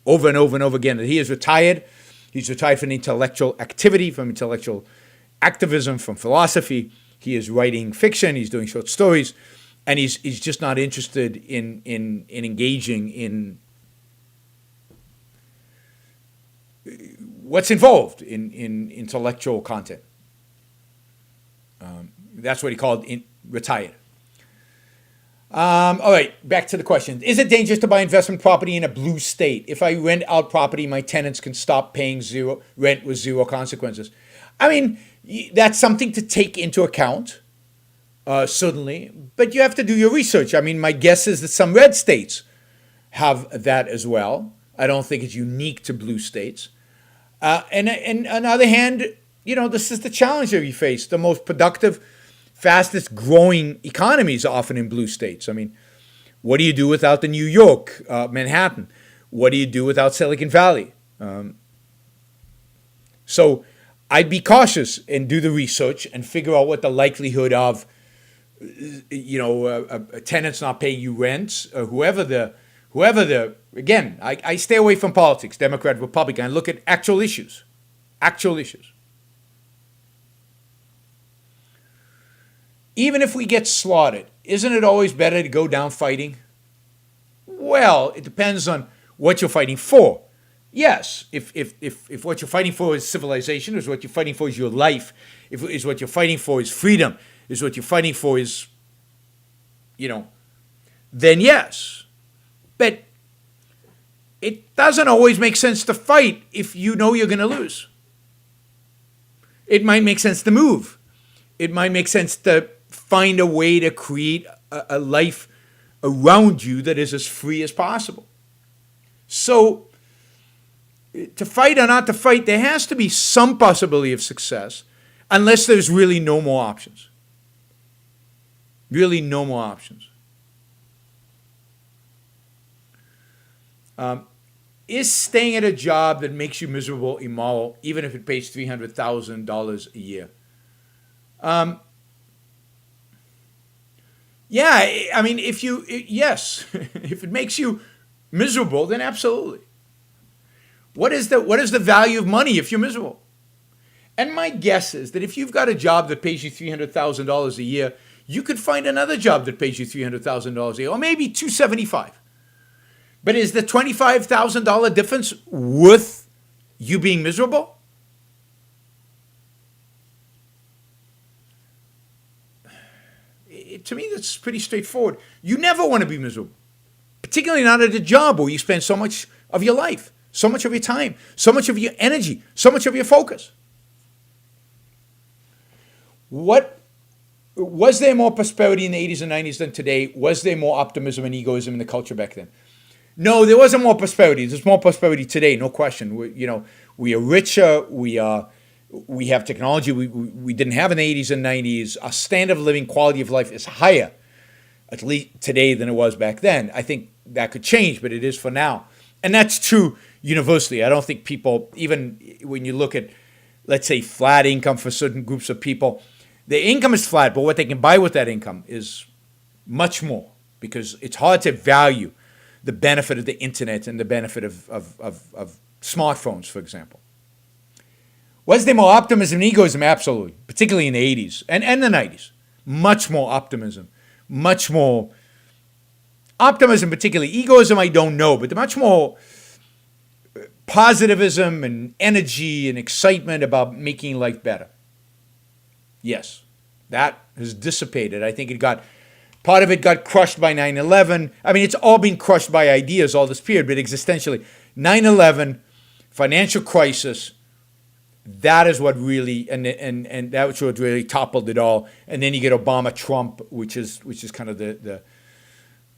B: over and over and over again that he is retired. He's retired from intellectual activity, from intellectual activism, from philosophy. He is writing fiction. He's doing short stories, and he's just not interested in engaging in what's involved in intellectual content. That's what he called retired. All right, back to the question. Is it dangerous to buy investment property in a blue state? If I rent out property, my tenants can stop paying rent with zero consequences. I mean, that's something to take into account, certainly, but you have to do your research. I mean, my guess is that some red states have that as well. I don't think it's unique to blue states. And on the other hand, this is the challenge that we face. The most productive, fastest growing economies are often in blue states. I mean, what do you do without the New York, Manhattan? What do you do without Silicon Valley? So I'd be cautious and do the research and figure out what the likelihood of, tenants not paying you rent, or whoever the, again, I stay away from politics, Democrat, Republican. I look at actual issues. Even if we get slaughtered, isn't it always better to go down fighting? Well, it depends on what you're fighting for. Yes, if what you're fighting for is civilization, is what you're fighting for is your life, is what you're fighting for is freedom, is what you're fighting for is, then yes. But it doesn't always make sense to fight if you know you're going to lose. It might make sense to move. It might make sense to find a way to create a life around you that is as free as possible. So, to fight or not to fight, there has to be some possibility of success, unless there's really no more options. Really no more options. Is staying at a job that makes you miserable immoral, even if it pays $300,000 a year? Yeah, I mean, yes, if it makes you miserable, then absolutely. What is the value of money if you're miserable? And my guess is that if you've got a job that pays you $300,000 a year, you could find another job that pays you $300,000 a year, or maybe $275,000. But is the $25,000 difference worth you being miserable? To me, that's pretty straightforward. You never want to be miserable, particularly not at a job where you spend so much of your life, so much of your time, so much of your energy, so much of your focus. Was there more prosperity in the 80s and 90s than today? Was there more optimism and egoism in the culture back then? No, there wasn't more prosperity. There's more prosperity today, no question. We are richer. We have technology we didn't have in the 80s and 90s. Our standard of living, quality of life is higher, at least today, than it was back then. I think that could change, but it is for now. And that's true universally. I don't think people, even when you look at, let's say, flat income for certain groups of people, their income is flat, but what they can buy with that income is much more, because it's hard to value the benefit of the internet and the benefit of smartphones, for example. Was there more optimism and egoism? Absolutely, particularly in the 80s and the 90s. Much more optimism, much more optimism, particularly egoism. I don't know, but much more positivism and energy and excitement about making life better. Yes, that has dissipated. I think part of it got crushed by 9/11. I mean, it's all been crushed by ideas all this period, but existentially, 9/11, financial crisis, that is what really, and that's what really toppled it all. And then you get Obama, Trump, which is kind of the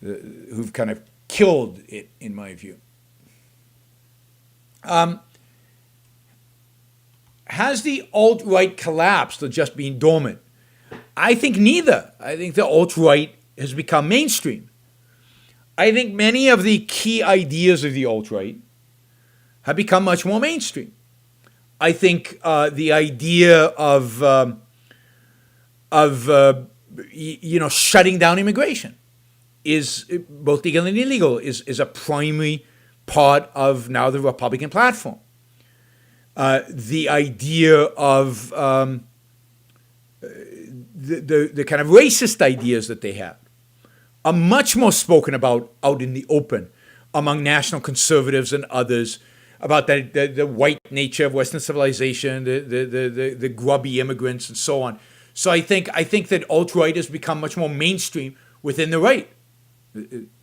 B: who've kind of killed it, in my view. Has the alt-right collapsed or just been dormant? I think neither. I think the alt-right has become mainstream. I think many of the key ideas of the alt-right have become much more mainstream. I think the idea of shutting down immigration is both legal and illegal is a primary part of now the Republican platform. The idea of the kind of racist ideas that they have are much more spoken about out in the open among national conservatives and others, about the white nature of Western civilization, the grubby immigrants, and so on. So I think that alt-right has become much more mainstream within the right.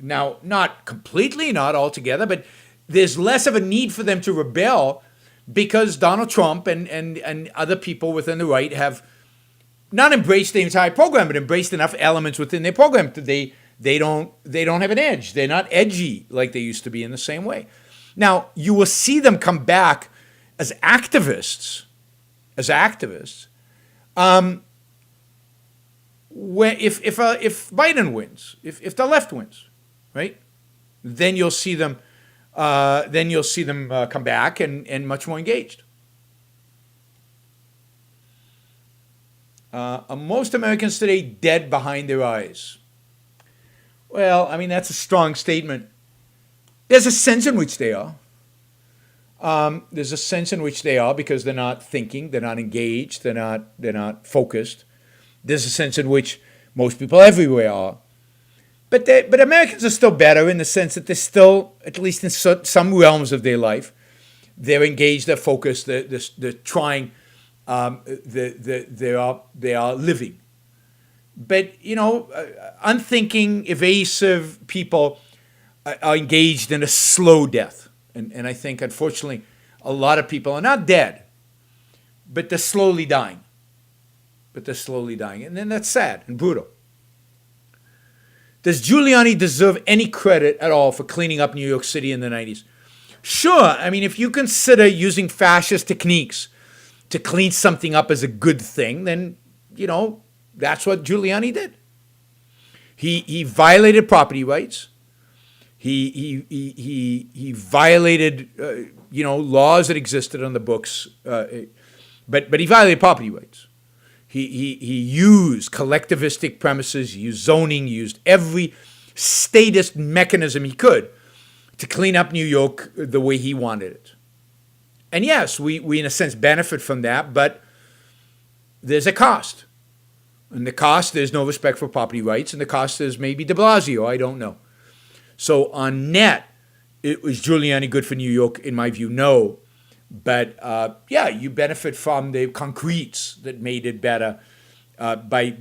B: Now, not completely, not altogether, but there's less of a need for them to rebel because Donald Trump and other people within the right have not embraced the entire program, but embraced enough elements within their program that they don't have an edge. They're not edgy like they used to be in the same way. Now, you will see them come back as activists, when if Biden wins, if the left wins, right, then you'll see them come back and much more engaged. Are most Americans today dead behind their eyes? Well, I mean, that's a strong statement. There's a sense in which they are. There's a sense in which they are because they're not thinking, they're not engaged, they're not focused. There's a sense in which most people everywhere are. But Americans are still better in the sense that they're still, at least in some realms of their life, they're engaged, they're focused, they're trying, they are living. But, unthinking, evasive people are engaged in a slow death. And I think, unfortunately, a lot of people are not dead, but they're slowly dying. And then that's sad and brutal. Does Giuliani deserve any credit at all for cleaning up New York City in the 90s? Sure. I mean, if you consider using fascist techniques to clean something up as a good thing, then, that's what Giuliani did. He violated property rights. He violated laws that existed on the books, but he violated property rights. He used collectivistic premises, used zoning, used every statist mechanism he could to clean up New York the way he wanted it. And yes, we in a sense benefit from that, but there's a cost. And the cost, there's no respect for property rights, and the cost is maybe de Blasio, I don't know. So on net, it was Giuliani good for New York? In my view, no. But you benefit from the concretes that made it better by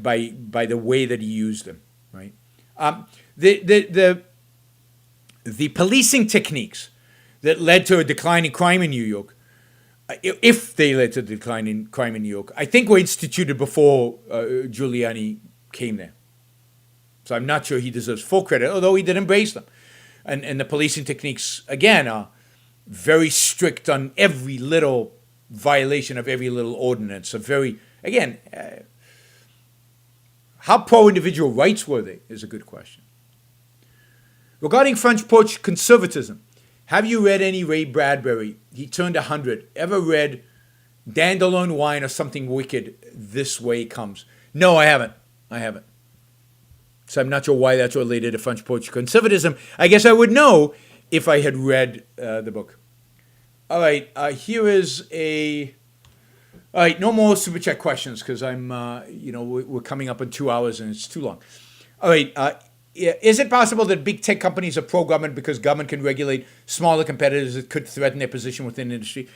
B: the way that he used them, right? The policing techniques that led to a decline in crime in New York, if they led to a decline in crime in New York, I think were instituted before Giuliani came there. So I'm not sure he deserves full credit, although he did embrace them. And the policing techniques, again, are very strict on every little violation of every little ordinance. So how pro-individual rights were they is a good question. Regarding French porch conservatism, have you read any Ray Bradbury? He turned 100. Ever read Dandelion Wine or Something Wicked? This Way Comes. No, I haven't. So I'm not sure why that's related to French porch conservatism. I guess I would know if I had read the book. All right, here is a All right, no more super chat questions because we're coming up in 2 hours and it's too long. All right, is it possible that big tech companies are pro-government because government can regulate smaller competitors that could threaten their position within the industry?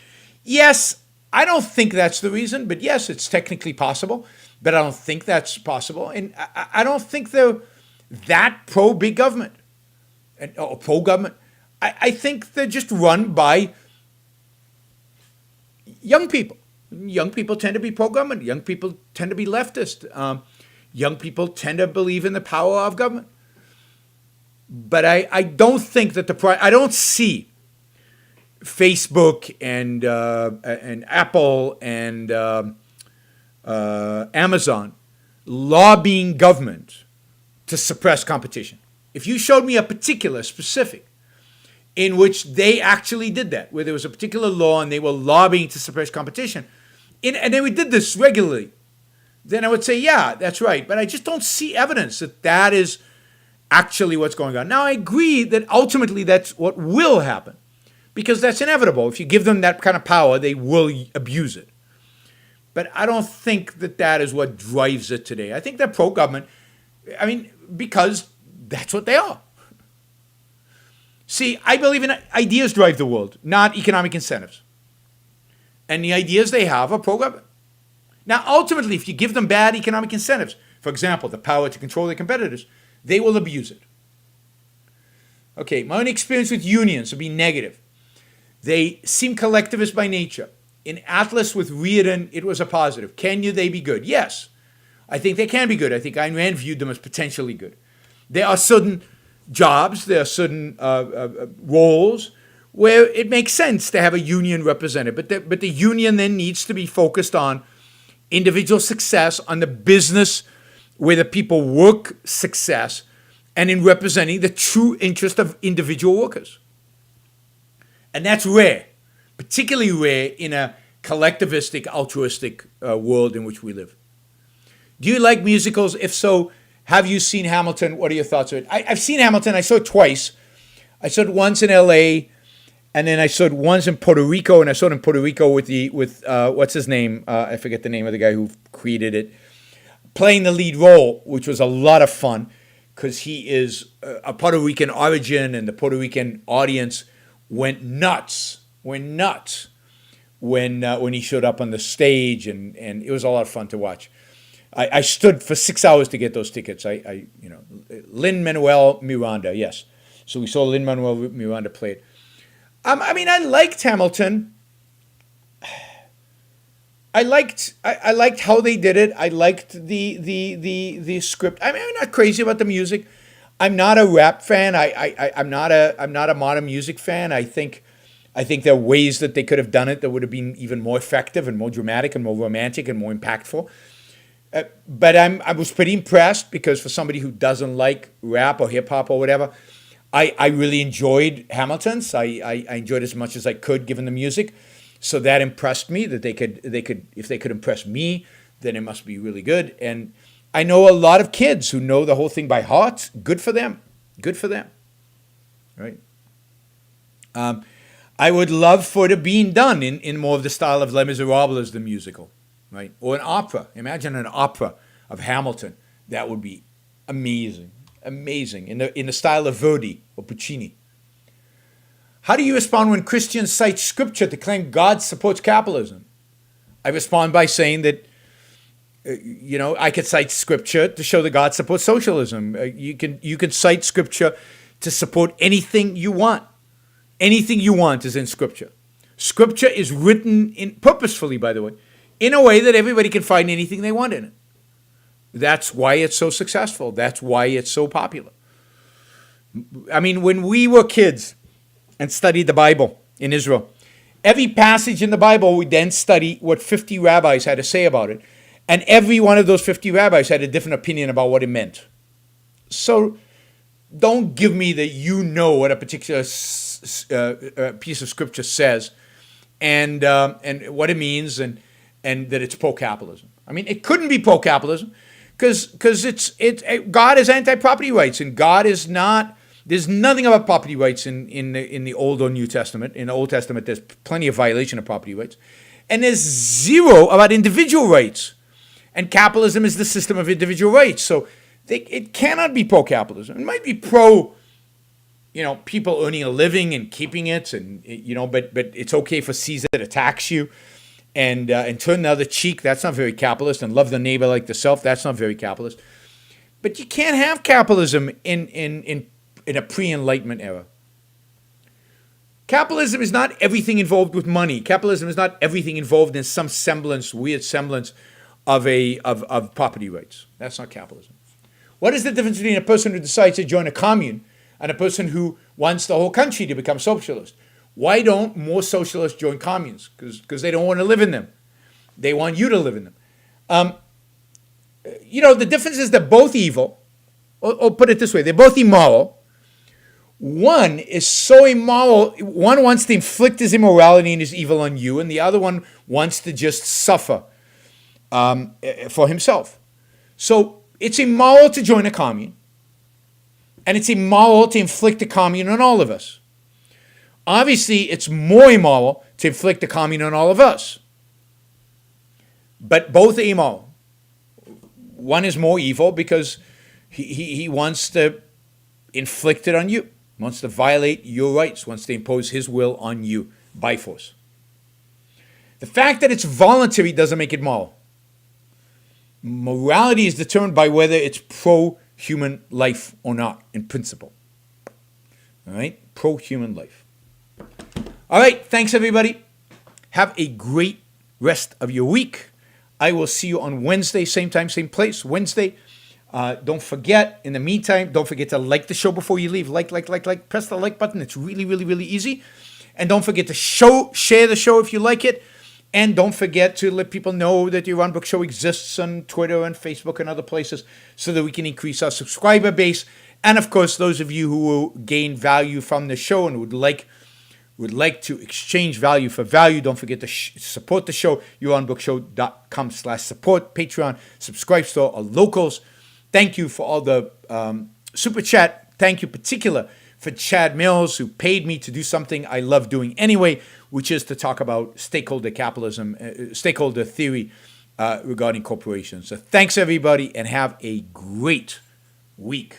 B: Yes, I don't think that's the reason, but yes, it's technically possible, but I don't think that's possible. And I don't think they're that pro-big government or pro-government. I think they're just run by young people. Young people tend to be pro-government. Young people tend to be leftist. Young people tend to believe in the power of government. But I don't think that I don't see Facebook and Apple and Amazon lobbying government to suppress competition. If you showed me a particular specific in which they actually did that, where there was a particular law and they were lobbying to suppress competition, and they did this regularly, then I would say, yeah, that's right. But I just don't see evidence that that is actually what's going on. Now, I agree that ultimately that's what will happen, because that's inevitable. If you give them that kind of power, they will abuse it. But I don't think that that is what drives it today. I think they're pro-government, because that's what they are. See, I believe in ideas drive the world, not economic incentives. And the ideas they have are pro-government. Now, ultimately, if you give them bad economic incentives, for example, the power to control their competitors, they will abuse it. Okay, my own experience with unions will be negative. They seem collectivist by nature. In Atlas with Reardon, it was a positive. Can they be good? Yes, I think they can be good. I think Ayn Rand viewed them as potentially good. There are certain jobs, there are certain roles where it makes sense to have a union represented, but the union then needs to be focused on individual success, on the business where the people work success, and in representing the true interest of individual workers. And that's rare, particularly rare in a collectivistic, altruistic world in which we live. Do you like musicals? If so, have you seen Hamilton? What are your thoughts on it? I've seen Hamilton. I saw it twice. I saw it once in L.A., and then I saw it once in Puerto Rico, and I saw it in Puerto Rico with what's his name? I forget the name of the guy who created it, playing the lead role, which was a lot of fun because he is a Puerto Rican origin, and the Puerto Rican audience went nuts when he showed up on the stage, and it was a lot of fun to watch. I stood for 6 hours to get those tickets. Lin-Manuel Miranda, yes. So we saw Lin-Manuel Miranda play it. I liked Hamilton. I liked how they did it. I liked the script. I'm not crazy about the music. I'm not a rap fan. I'm not a modern music fan. I think there are ways that they could have done it that would have been even more effective and more dramatic and more romantic and more impactful. But I was pretty impressed because for somebody who doesn't like rap or hip hop or whatever, I really enjoyed Hamilton's. I enjoyed as much as I could given the music. So that impressed me that they could if they could impress me, then it must be really good. And I know a lot of kids who know the whole thing by heart. Good for them. Good for them. Right? I would love for it being done in more of the style of Les Miserables, the musical, right? Or an opera. Imagine an opera of Hamilton. That would be amazing. Amazing. In the style of Verdi or Puccini. How do you respond when Christians cite scripture to claim God supports capitalism? I respond by saying that, I could cite scripture to show that God supports socialism. You can cite scripture to support anything you want. Anything you want is in scripture. Scripture is written purposefully, by the way, in a way that everybody can find anything they want in it. That's why it's so successful. That's why it's so popular. When we were kids and studied the Bible in Israel, every passage in the Bible, we then study what 50 rabbis had to say about it. And every one of those 50 rabbis had a different opinion about what it meant. So don't give me that you know what a particular piece of scripture says and what it means and that it's pro-capitalism. It couldn't be pro-capitalism because God is anti-property rights, and God is not. There's nothing about property rights in the Old or New Testament. In the Old Testament, there's plenty of violation of property rights. And there's zero about individual rights. And capitalism is the system of individual rights. So it cannot be pro-capitalism. It might be pro, people earning a living and keeping it, and but it's okay for Caesar to tax you, and turn the other cheek. That's not very capitalist. And love the neighbor like thyself. That's not very capitalist. But you can't have capitalism in a pre-Enlightenment era. Capitalism is not everything involved with money. Capitalism is not everything involved in some weird semblance of property rights. That's not capitalism. What is the difference between a person who decides to join a commune and a person who wants the whole country to become socialist? Why don't more socialists join communes? Because they don't want to live in them. They want you to live in them. The difference is they're both evil. Or put it this way, they're both immoral. One is so immoral, one wants to inflict his immorality and his evil on you, and the other one wants to just suffer for himself. So it's immoral to join a commune, and it's immoral to inflict a commune on all of us. Obviously, it's more immoral to inflict a commune on all of us. But both are immoral. One is more evil because he wants to inflict it on you, wants to violate your rights, wants to impose his will on you by force. The fact that it's voluntary doesn't make it moral. Morality is determined by whether it's pro-human life or not, in principle. All right? Pro-human life. All right, thanks everybody. Have a great rest of your week. I will see you on Wednesday, same time, same place, Wednesday. Don't forget, in the meantime, don't forget to like the show before you leave. Like. Press the like button. It's really, really, really easy. And don't forget to share the show if you like it. And don't forget to let people know that the Yaron Brook Show exists on Twitter and Facebook and other places so that we can increase our subscriber base. And of course, those of you who will gain value from the show and would like to exchange value for value, don't forget to support the show, yaronbrookshow.com/support, Patreon, Subscribe Store, or Locals. Thank you for all the super chat. Thank you particular for Chad Mills, who paid me to do something I love doing anyway, which is to talk about stakeholder capitalism, stakeholder theory regarding corporations. So thanks, everybody, and have a great week.